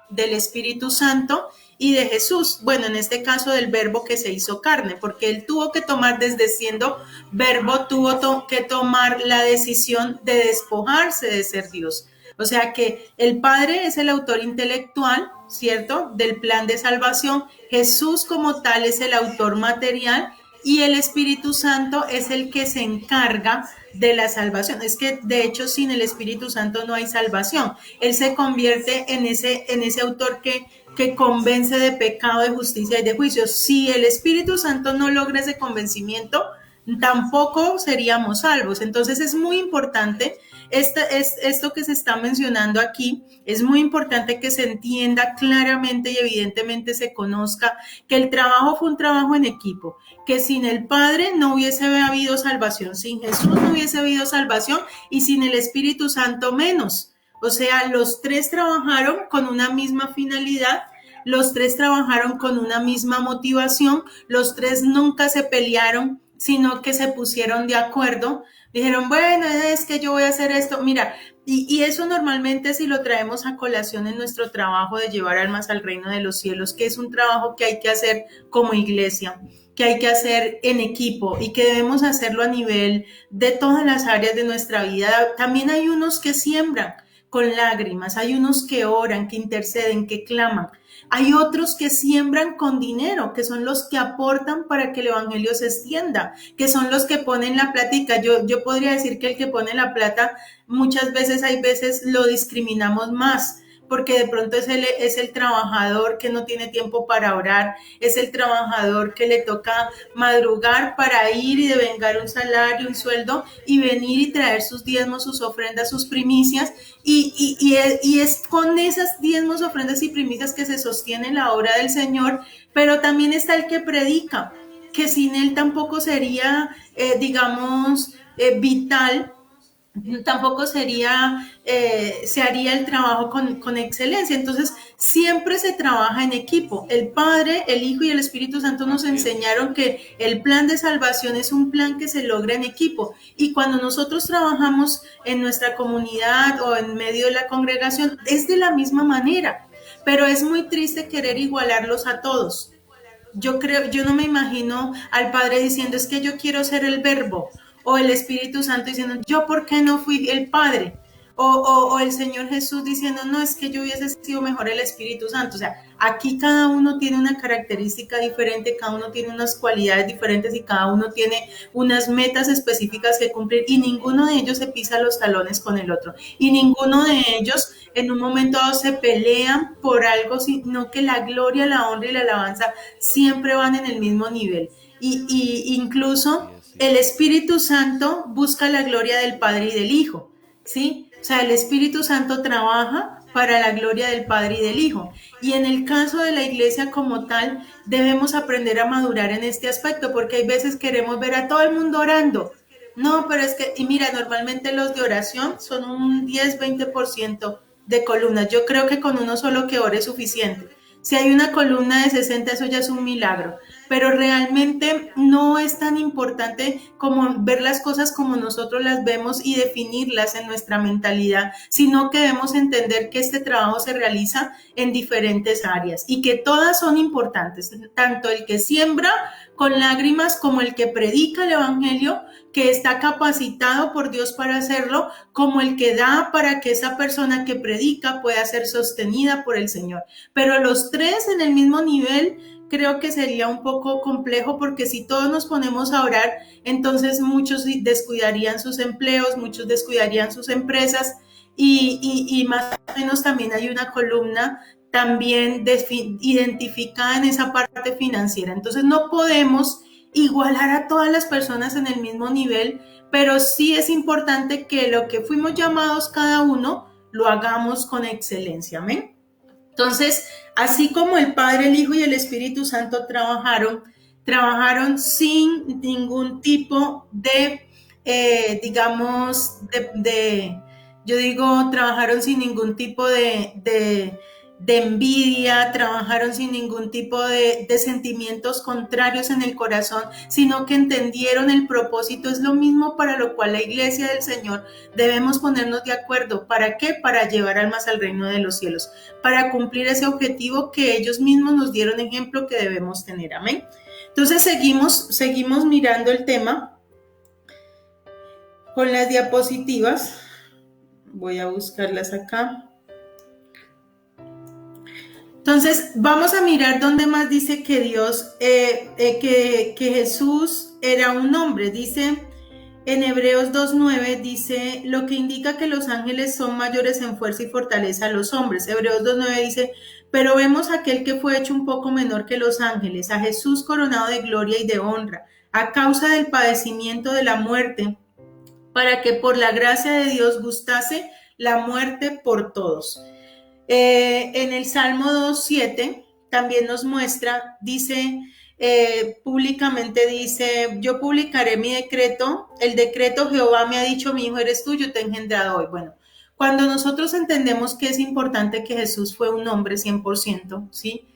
Speaker 6: del Espíritu Santo y de Jesús. Bueno, en este caso del Verbo que se hizo carne, porque él tuvo que tomar, desde siendo Verbo, tuvo que tomar la decisión de despojarse de ser Dios. O sea que el Padre es el autor intelectual, ¿cierto?, del plan de salvación. Jesús como tal es el autor material y el Espíritu Santo es el que se encarga de la salvación. Es que de hecho sin el Espíritu Santo no hay salvación. Él se convierte en ese autor que convence de pecado, de justicia y de juicio. Si el Espíritu Santo no logra ese convencimiento, tampoco seríamos salvos. Entonces es muy importante esto que se está mencionando aquí. Es muy importante que se entienda claramente y evidentemente se conozca que el trabajo fue un trabajo en equipo, que sin el Padre no hubiese habido salvación, sin Jesús no hubiese habido salvación y sin el Espíritu Santo menos. O sea, los tres trabajaron con una misma finalidad, los tres trabajaron con una misma motivación, los tres nunca se pelearon, sino que se pusieron de acuerdo. Dijeron, bueno, es que yo voy a hacer esto. Mira, y eso normalmente si lo traemos a colación en nuestro trabajo de llevar almas al reino de los cielos, que es un trabajo que hay que hacer como iglesia, que hay que hacer en equipo y que debemos hacerlo a nivel de todas las áreas de nuestra vida. También hay unos que siembran con lágrimas, hay unos que oran, que interceden, que claman. Hay otros que siembran con dinero, que son los que aportan para que el evangelio se extienda, que son los que ponen la plática. Yo podría decir que el que pone la plata, hay veces lo discriminamos más, porque de pronto es el trabajador que no tiene tiempo para orar, es el trabajador que le toca madrugar para ir y devengar un salario, un sueldo, y venir y traer sus diezmos, sus ofrendas, sus primicias, y es con esas diezmos, ofrendas y primicias que se sostiene la obra del Señor. Pero también está el que predica, que sin él tampoco sería, vital, tampoco sería, se haría el trabajo con excelencia. Entonces, siempre se trabaja en equipo. El Padre, el Hijo y el Espíritu Santo nos enseñaron que el plan de salvación es un plan que se logra en equipo. Y cuando nosotros trabajamos en nuestra comunidad o en medio de la congregación, es de la misma manera. Pero es muy triste querer igualarlos a todos. Yo no me imagino al Padre diciendo, es que yo quiero ser el Verbo, o el Espíritu Santo diciendo, yo por qué no fui el Padre, o el Señor Jesús diciendo, no, es que yo hubiese sido mejor el Espíritu Santo. O sea, aquí cada uno tiene una característica diferente, cada uno tiene unas cualidades diferentes y cada uno tiene unas metas específicas que cumplir, y ninguno de ellos se pisa los talones con el otro, y ninguno de ellos en un momento dado se pelean por algo, sino que la gloria, la honra y la alabanza siempre van en el mismo nivel. Y incluso el Espíritu Santo busca la gloria del Padre y del Hijo, ¿sí? O sea, el Espíritu Santo trabaja para la gloria del Padre y del Hijo. Y en el caso de la iglesia como tal, debemos aprender a madurar en este aspecto, porque hay veces queremos ver a todo el mundo orando. No, pero es que, y mira, normalmente los de oración son un 10-20% de columnas. Yo creo que con uno solo que ore es suficiente. Si hay una columna de 60, eso ya es un milagro. Pero realmente no es tan importante como ver las cosas como nosotros las vemos y definirlas en nuestra mentalidad, sino que debemos entender que este trabajo se realiza en diferentes áreas y que todas son importantes, tanto el que siembra con lágrimas como el que predica el evangelio, que está capacitado por Dios para hacerlo, como el que da para que esa persona que predica pueda ser sostenida por el Señor. Pero los tres en el mismo nivel creo que sería un poco complejo, porque si todos nos ponemos a orar, entonces muchos descuidarían sus empleos, muchos descuidarían sus empresas, y más o menos también hay una columna también identificada en esa parte financiera. Entonces no podemos igualar a todas las personas en el mismo nivel, pero sí es importante que lo que fuimos llamados cada uno lo hagamos con excelencia. Amén. Entonces, así como el Padre, el Hijo y el Espíritu Santo trabajaron sin ningún tipo de, trabajaron sin ningún tipo de envidia, trabajaron sin ningún tipo de sentimientos contrarios en el corazón, sino que entendieron el propósito. Es lo mismo para lo cual la iglesia del Señor debemos ponernos de acuerdo. ¿Para qué? Para llevar almas al reino de los cielos, para cumplir ese objetivo que ellos mismos nos dieron ejemplo que debemos tener. Amén. Entonces seguimos mirando el tema con las diapositivas. Voy a buscarlas acá. Entonces, vamos a mirar dónde más dice que Dios, que Jesús era un hombre. Dice en Hebreos 2:9, dice, lo que indica que los ángeles son mayores en fuerza y fortaleza a los hombres. Hebreos 2:9 dice, pero vemos a aquel que fue hecho un poco menor que los ángeles, a Jesús coronado de gloria y de honra, a causa del padecimiento de la muerte, para que por la gracia de Dios gustase la muerte por todos. En el Salmo 2:7 también nos muestra, dice, públicamente dice, yo publicaré mi decreto, el decreto Jehová me ha dicho, mi hijo eres tú, yo te he engendrado hoy. Bueno, cuando nosotros entendemos que es importante que Jesús fue un hombre 100%, ¿sí?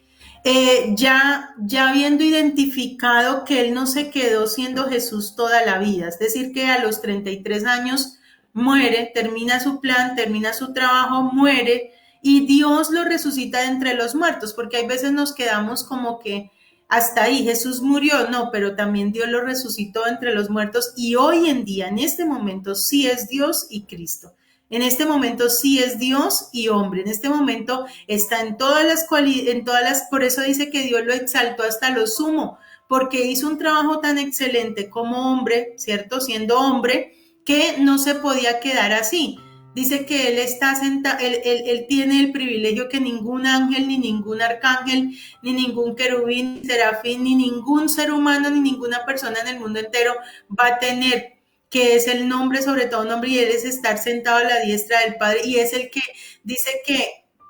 Speaker 6: Ya habiendo identificado que él no se quedó siendo Jesús toda la vida, es decir, que a los 33 años muere, termina su plan, termina su trabajo, muere, y Dios lo resucita de entre los muertos, porque hay veces nos quedamos como que hasta ahí, Jesús murió, no, pero también Dios lo resucitó de entre los muertos, y hoy en día, en este momento, sí es Dios y Cristo. En este momento sí es Dios y hombre. En este momento está en todas las cualidades, por eso dice que Dios lo exaltó hasta lo sumo, porque hizo un trabajo tan excelente como hombre, ¿cierto? Siendo hombre, que no se podía quedar así. dice que él está sentado, él tiene el privilegio que ningún ángel, ni ningún arcángel, ni ningún querubín, ni serafín, ni ningún ser humano, ni ninguna persona en el mundo entero va a tener, que es el nombre sobre todo nombre, y él es estar sentado a la diestra del Padre, y es el que dice que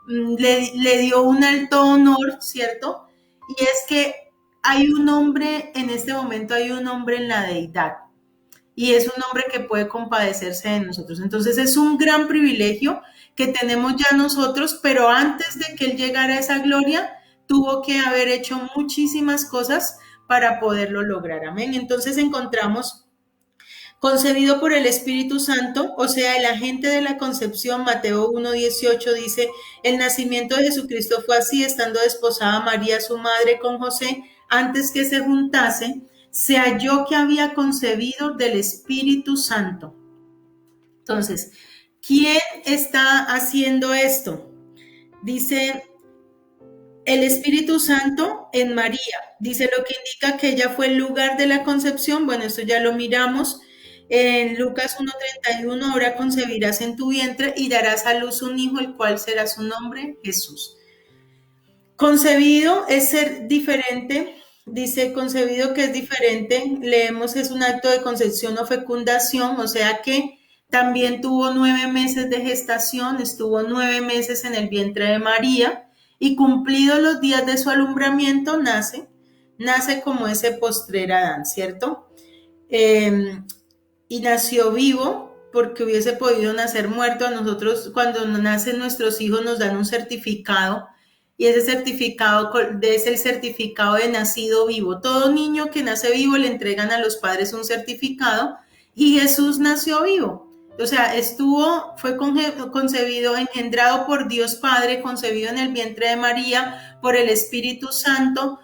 Speaker 6: le dio un alto honor, ¿cierto? Y es que hay un hombre, en este momento hay un hombre en la deidad, y es un hombre que puede compadecerse de nosotros. Entonces es un gran privilegio que tenemos ya nosotros, pero antes de que él llegara a esa gloria, tuvo que haber hecho muchísimas cosas para poderlo lograr. Amén. Entonces encontramos concebido por el Espíritu Santo, o sea, el agente de la concepción. Mateo 1:18 dice, el nacimiento de Jesucristo fue así, estando desposada María, su madre, con José, antes que se juntase, se halló que había concebido del Espíritu Santo. Entonces, ¿quién está haciendo esto? Dice el Espíritu Santo en María. Dice lo que indica que ella fue el lugar de la concepción. Bueno, esto ya lo miramos en Lucas 1:31. Ahora concebirás en tu vientre y darás a luz un hijo, el cual será su nombre Jesús. Concebido es ser diferente. Dice concebido que es diferente, leemos es un acto de concepción o fecundación, o sea que también tuvo 9 meses de gestación, estuvo 9 meses en el vientre de María, y cumplidos los días de su alumbramiento nace como ese postrer Adán, ¿cierto? Y nació vivo, porque hubiese podido nacer muerto. A nosotros cuando nacen nuestros hijos nos dan un certificado, y ese certificado es el certificado de nacido vivo. Todo niño que nace vivo le entregan a los padres un certificado, y Jesús nació vivo. O sea, fue concebido, engendrado por Dios Padre, concebido en el vientre de María por el Espíritu Santo,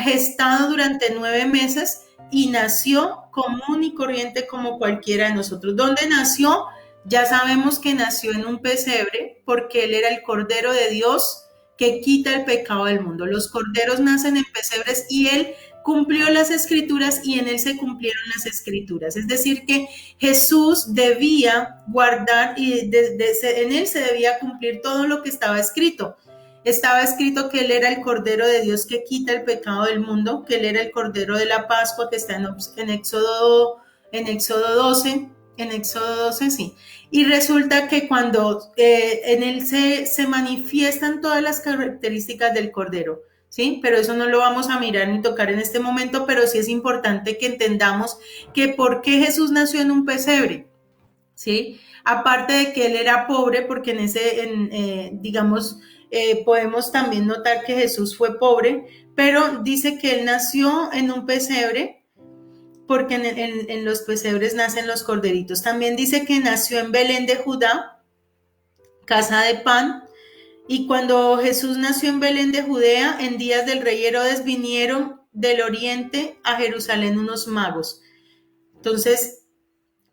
Speaker 6: gestado durante 9 meses, y nació común y corriente como cualquiera de nosotros. ¿Dónde nació? Ya sabemos que nació en un pesebre, porque él era el Cordero de Dios que quita el pecado del mundo. Los corderos nacen en pesebres, y él cumplió las escrituras, y en él se cumplieron las escrituras. Es decir, que Jesús debía guardar, y en él se debía cumplir todo lo que estaba escrito. Estaba escrito que él era el Cordero de Dios que quita el pecado del mundo, que él era el Cordero de la Pascua, que está en Éxodo 12. En Éxodo 12, sí. Y resulta que cuando en él se manifiestan todas las características del Cordero, ¿sí? Pero eso no lo vamos a mirar ni tocar en este momento, pero sí es importante que entendamos que por qué Jesús nació en un pesebre, ¿sí? Aparte de que él era pobre, porque podemos también notar que Jesús fue pobre, pero dice que él nació en un pesebre, porque en los pesebres nacen los corderitos. También dice que nació en Belén de Judá, casa de pan, y cuando Jesús nació en Belén de Judea, en días del rey Herodes vinieron del oriente a Jerusalén unos magos. Entonces,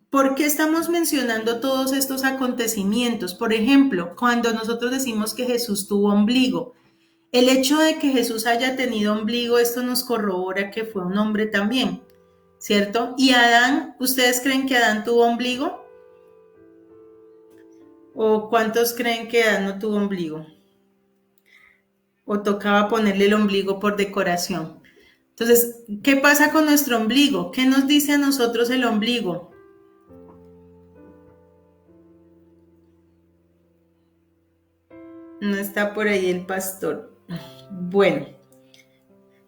Speaker 6: ¿por qué estamos mencionando todos estos acontecimientos? Por ejemplo, cuando nosotros decimos que Jesús tuvo ombligo, el hecho de que Jesús haya tenido ombligo, esto nos corrobora que fue un hombre también, ¿cierto? Y Adán, ¿ustedes creen que Adán tuvo ombligo? ¿O cuántos creen que Adán no tuvo ombligo? ¿O tocaba ponerle el ombligo por decoración? Entonces, ¿qué pasa con nuestro ombligo? ¿Qué nos dice a nosotros el ombligo? No está por ahí el pastor. Bueno,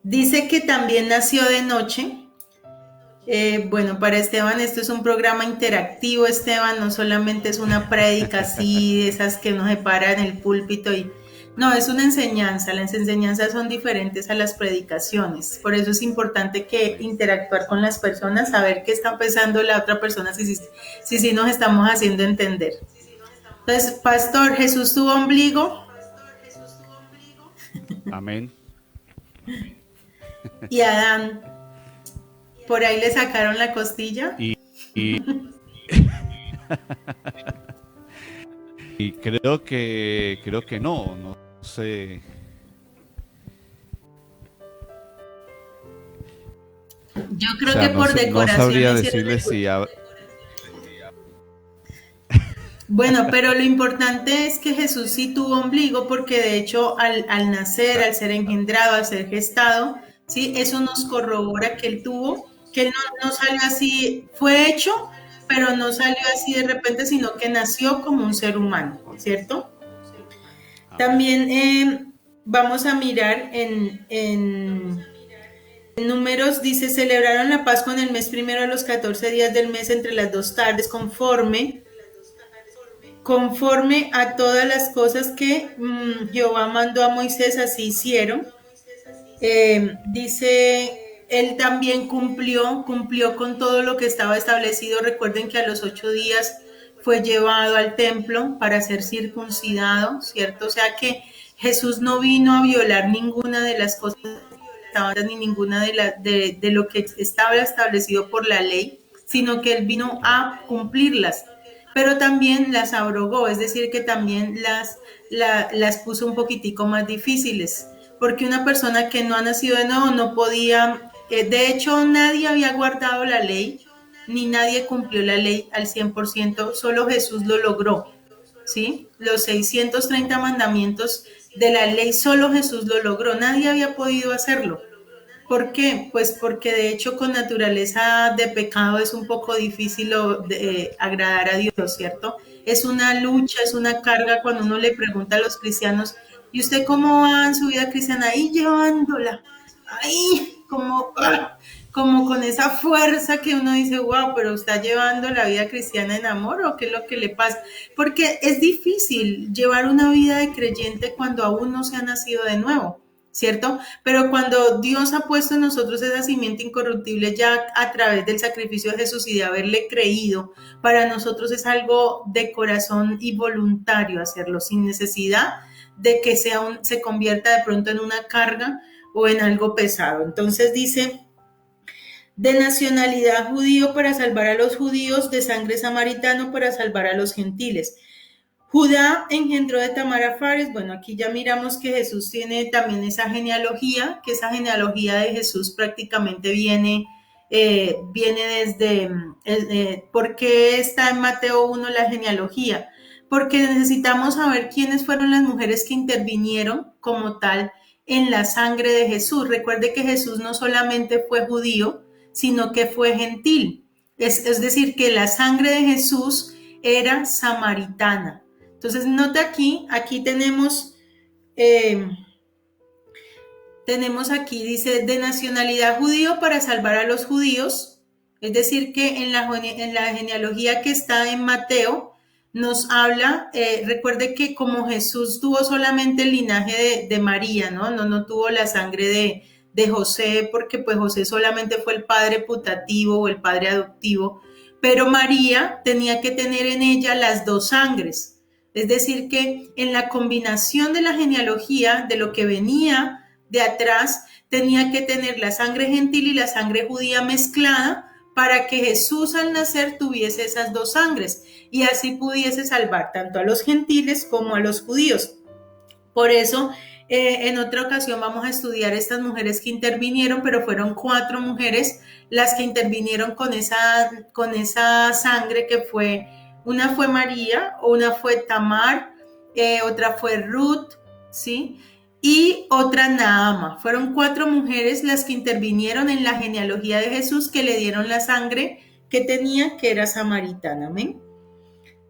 Speaker 6: dice que también nació de noche. Bueno, para Esteban esto es un programa interactivo, Esteban, no solamente es una prédica así, de esas que uno se para en el púlpito no, es una enseñanza. Las enseñanzas son diferentes a las predicaciones, por eso es importante que interactuar con las personas, saber qué está pensando la otra persona, si nos estamos haciendo entender. Entonces, pastor, ¿Jesús tuvo ombligo?
Speaker 5: Amén.
Speaker 6: ¿Y Adán? ¿Por ahí le sacaron la costilla?
Speaker 5: Y creo que no sé.
Speaker 6: Yo creo que por decoración.
Speaker 5: No sabría decirle si
Speaker 6: Bueno, pero lo importante es que Jesús sí tuvo ombligo porque de hecho al nacer, al ser engendrado, al ser gestado, ¿sí? Eso nos corrobora que él tuvo, que él no salió así, fue hecho, pero no salió así de repente, sino que nació como un ser humano, ¿cierto? También vamos a mirar en Números, dice, celebraron la Pascua en el mes primero a los 14 días del mes entre las 2 tardes, conforme a todas las cosas que Jehová mandó a Moisés, así hicieron. Dice, él también cumplió con todo lo que estaba establecido. Recuerden que a los 8 días fue llevado al templo para ser circuncidado, ¿cierto? O sea que Jesús no vino a violar ninguna de las cosas ni ninguna de lo que estaba establecido por la ley, sino que él vino a cumplirlas, pero también las abrogó, es decir, que también las puso un poquitico más difíciles, porque una persona que no ha nacido de nuevo no podía, de hecho nadie había guardado la ley, ni nadie cumplió la ley al 100%, solo Jesús lo logró, ¿sí? Los 630 mandamientos de la ley, solo Jesús lo logró, nadie había podido hacerlo. ¿Por qué? Pues porque de hecho con naturaleza de pecado es un poco difícil agradar a Dios, ¿cierto? Es una lucha, es una carga cuando uno le pregunta a los cristianos, ¿y usted cómo va en su vida cristiana? Ahí llevándola, ahí como con esa fuerza que uno dice, wow, pero ¿está llevando la vida cristiana en amor o qué es lo que le pasa? Porque es difícil llevar una vida de creyente cuando aún no se ha nacido de nuevo, ¿cierto? Pero cuando Dios ha puesto en nosotros esa simiente incorruptible ya a través del sacrificio de Jesús y de haberle creído, para nosotros es algo de corazón y voluntario hacerlo sin necesidad de que se convierta de pronto en una carga o en algo pesado. Entonces dice, de nacionalidad judío para salvar a los judíos, de sangre samaritano para salvar a los gentiles. Judá engendró de Tamar a Fares. Bueno, aquí ya miramos que Jesús tiene también esa genealogía, que esa genealogía de Jesús prácticamente viene desde, ¿por qué está en Mateo 1 la genealogía? Porque necesitamos saber quiénes fueron las mujeres que intervinieron como tal en la sangre de Jesús. Recuerde que Jesús no solamente fue judío, sino que fue gentil. Es decir, que la sangre de Jesús era samaritana. Entonces, nota aquí tenemos aquí, dice, de nacionalidad judío para salvar a los judíos. Es decir, que en la genealogía que está en Mateo, nos habla, recuerde que como Jesús tuvo solamente el linaje de María, no tuvo la sangre de José, porque pues José solamente fue el padre putativo o el padre adoptivo, pero María tenía que tener en ella las dos sangres. Es decir, que en la combinación de la genealogía, de lo que venía de atrás, tenía que tener la sangre gentil y la sangre judía mezclada para que Jesús al nacer tuviese esas dos sangres y así pudiese salvar tanto a los gentiles como a los judíos. Por eso, en otra ocasión vamos a estudiar estas mujeres que intervinieron, pero fueron 4 mujeres las que intervinieron con esa sangre que fue, una fue María, una fue Tamar, otra fue Ruth, ¿sí? Y otra Naama. Fueron 4 mujeres las que intervinieron en la genealogía de Jesús, que le dieron la sangre que tenía, que era samaritana. ¿Amén?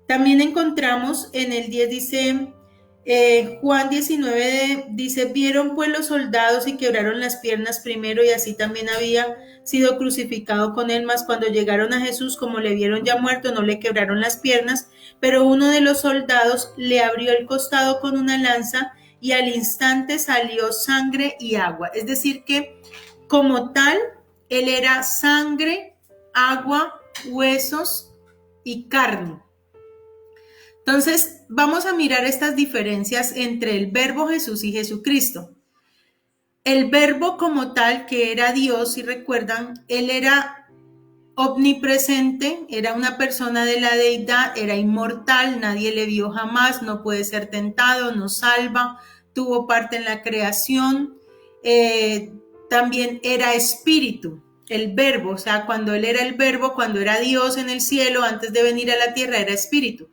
Speaker 6: También encontramos en el 10, dice, Juan 19, dice, vieron pues los soldados y quebraron las piernas primero, y así también había sido crucificado con él, mas cuando llegaron a Jesús, como le vieron ya muerto, no le quebraron las piernas, pero uno de los soldados le abrió el costado con una lanza, y al instante salió sangre y agua. Es decir que como tal, él era sangre, agua, huesos y carne. Entonces, vamos a mirar estas diferencias entre el Verbo Jesús y Jesucristo. El Verbo como tal, que era Dios, si recuerdan, él era omnipresente, era una persona de la deidad, era inmortal, nadie le vio jamás, no puede ser tentado, no salva, tuvo parte en la creación, también era espíritu, el Verbo, o sea, cuando él era el Verbo, cuando era Dios en el cielo, antes de venir a la tierra, era espíritu.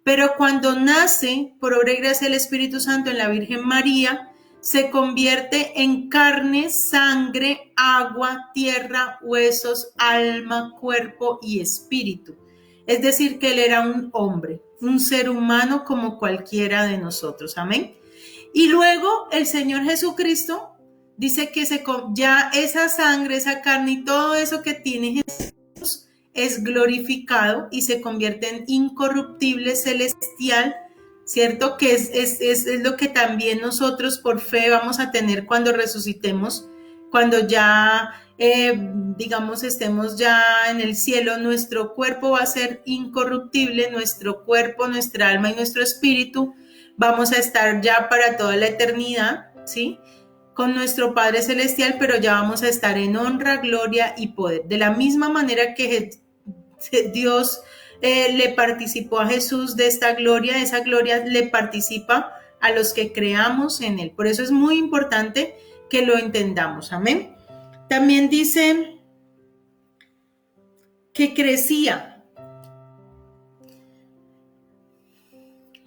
Speaker 6: pero cuando nace por obra y gracia del Espíritu Santo en la Virgen María, se convierte en carne, sangre, agua, tierra, huesos, alma, cuerpo y espíritu. Es decir, que él era un hombre, un ser humano como cualquiera de nosotros. Amén. Y luego el Señor Jesucristo dice que ya esa sangre, esa carne y todo eso que tiene Jesús es glorificado y se convierte en incorruptible, celestial, ¿cierto? Que es lo que también nosotros por fe vamos a tener cuando resucitemos, cuando ya, digamos, estemos ya en el cielo. Nuestro cuerpo va a ser incorruptible, nuestro cuerpo, nuestra alma y nuestro espíritu vamos a estar ya para toda la eternidad, ¿sí? Con nuestro Padre Celestial, pero ya vamos a estar en honra, gloria y poder. De la misma manera que Dios le participó a Jesús de esta gloria, esa gloria le participa a los que creamos en Él. Por eso es muy importante que lo entendamos. Amén. También dice que crecía.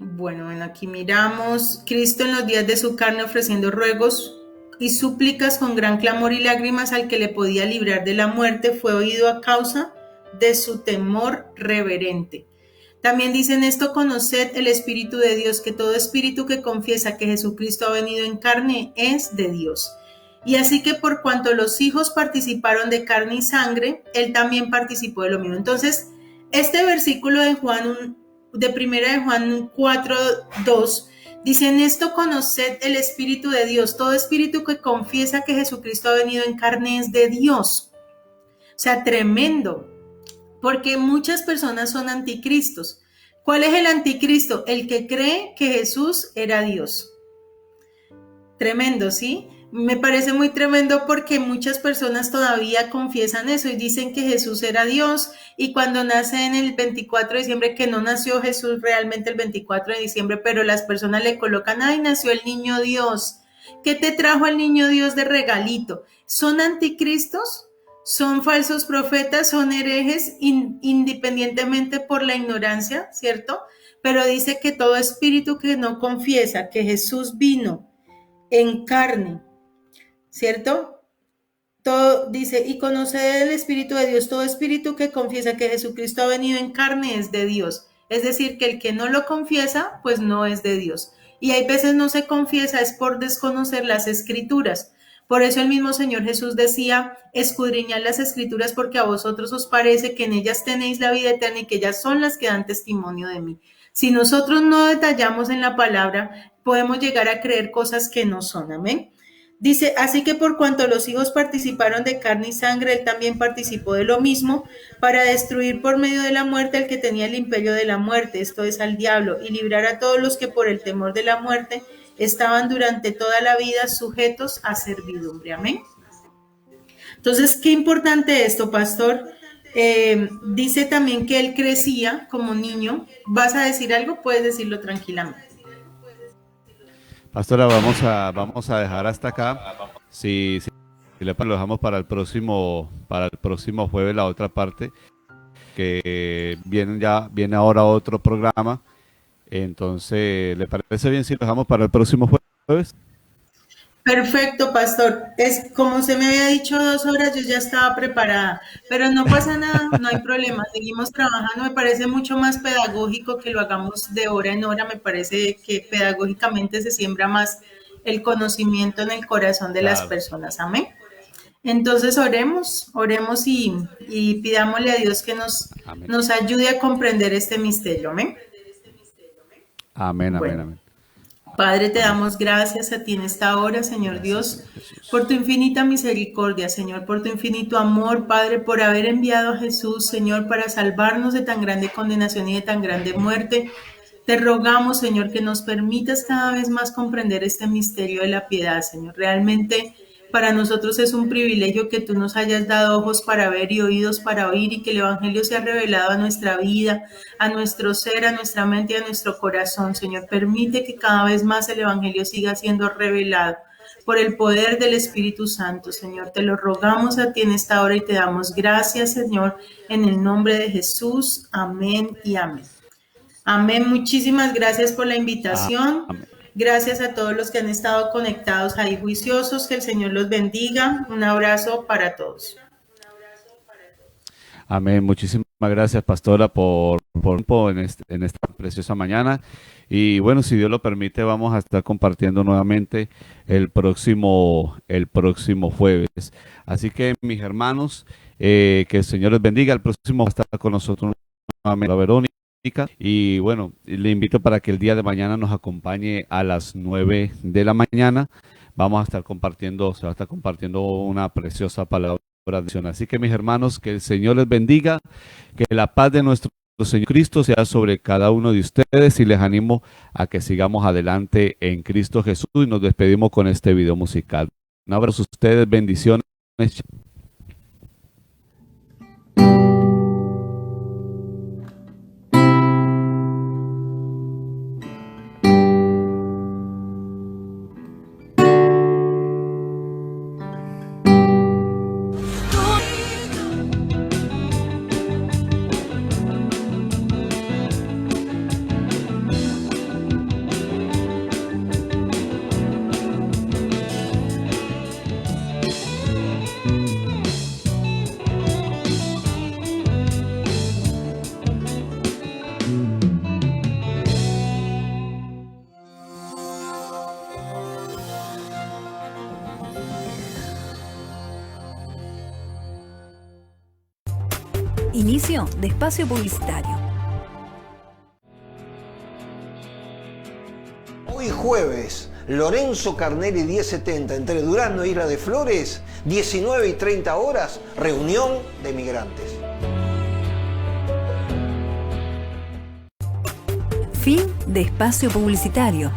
Speaker 6: Bueno, aquí miramos, Cristo en los días de su carne ofreciendo ruegos y súplicas con gran clamor y lágrimas al que le podía librar de la muerte, fue oído a causa de su temor reverente. También dicen esto: conoced el Espíritu de Dios, que todo espíritu que confiesa que Jesucristo ha venido en carne es de Dios. Y así que por cuanto los hijos participaron de carne y sangre, él también participó de lo mismo. Entonces, este versículo de primera de Juan 4:2 dice: en esto conoced el Espíritu de Dios, todo espíritu que confiesa que Jesucristo ha venido en carne es de Dios. O sea, tremendo, porque muchas personas son anticristos. ¿Cuál es el anticristo? El que cree que Jesús era Dios. Tremendo, ¿sí? Me parece muy tremendo porque muchas personas todavía confiesan eso y dicen que Jesús era Dios, y cuando nace en el 24 de diciembre, que no nació Jesús realmente el 24 de diciembre, pero las personas le colocan: ay, nació el niño Dios. ¿Qué te trajo el niño Dios de regalito? ¿Son anticristos? ¿Son falsos profetas? ¿Son herejes? Independientemente por la ignorancia, ¿cierto? Pero dice que todo espíritu que no confiesa que Jesús vino en carne, ¿cierto? Todo dice: y conocer el Espíritu de Dios, todo espíritu que confiesa que Jesucristo ha venido en carne es de Dios. Es decir, que el que no lo confiesa, pues no es de Dios. Y hay veces no se confiesa es por desconocer las Escrituras. Por eso el mismo Señor Jesús decía: escudriñad las Escrituras, porque a vosotros os parece que en ellas tenéis la vida eterna y que ellas son las que dan testimonio de mí. Si nosotros no detallamos en la palabra, podemos llegar a creer cosas que no son. Amén. Dice: así que por cuanto los hijos participaron de carne y sangre, él también participó de lo mismo, para destruir por medio de la muerte al que tenía el imperio de la muerte, esto es, al diablo, y librar a todos los que por el temor de la muerte estaban durante toda la vida sujetos a servidumbre. Amén. Entonces, qué importante esto, pastor. Dice también que él crecía como niño. ¿Vas a decir algo? Puedes decirlo tranquilamente.
Speaker 5: Pastora, vamos a dejar hasta acá. Si le lo dejamos para el próximo jueves, la otra parte, que viene ahora otro programa. Entonces, ¿le parece bien si lo dejamos para el próximo jueves?
Speaker 6: Perfecto, pastor. Es como usted me había dicho 2 horas, yo ya estaba preparada, pero no pasa nada, no hay problema. Seguimos trabajando. Me parece mucho más pedagógico que lo hagamos de hora en hora. Me parece que pedagógicamente se siembra más el conocimiento en el corazón de las personas. Amén. Entonces oremos y pidámosle a Dios que nos ayude a comprender este misterio. Amén.
Speaker 5: Amén,
Speaker 6: Bueno.
Speaker 5: amén, amén.
Speaker 6: Padre, te damos gracias a ti en esta hora, Señor Dios, por tu infinita misericordia, Señor, por tu infinito amor, Padre, por haber enviado a Jesús, Señor, para salvarnos de tan grande condenación y de tan grande muerte. Te rogamos, Señor, que nos permitas cada vez más comprender este misterio de la piedad, Señor. Realmente para nosotros es un privilegio que tú nos hayas dado ojos para ver y oídos para oír, y que el Evangelio sea revelado a nuestra vida, a nuestro ser, a nuestra mente y a nuestro corazón, Señor. Permite que cada vez más el Evangelio siga siendo revelado por el poder del Espíritu Santo, Señor. Te lo rogamos a ti en esta hora y te damos gracias, Señor, en el nombre de Jesús. Amén y amén. Amén. Muchísimas gracias por la invitación.
Speaker 5: Amén.
Speaker 6: Gracias a todos los que han estado conectados ahí juiciosos. Que el Señor los bendiga. Un abrazo para todos.
Speaker 5: Amén. Muchísimas gracias, pastora, por tiempo en esta preciosa mañana. Y bueno, si Dios lo permite, vamos a estar compartiendo nuevamente el próximo jueves. Así que, mis hermanos, que el Señor les bendiga. El próximo va a estar con nosotros nuevamente la Verónica. Y bueno, le invito para que el día de mañana nos acompañe a las 9 de la mañana. Vamos a estar compartiendo, se va a estar compartiendo una preciosa palabra. Así que, mis hermanos, que el Señor les bendiga, que la paz de nuestro Señor Cristo sea sobre cada uno de ustedes, y les animo a que sigamos adelante en Cristo Jesús, y nos despedimos con este video musical. Un abrazo a ustedes, bendiciones.
Speaker 2: Inicio de espacio publicitario.
Speaker 3: Hoy jueves, Lorenzo Carneri 1070, entre Durazno e Isla de Flores, 19 y 30 horas, reunión de migrantes.
Speaker 2: Fin de espacio publicitario.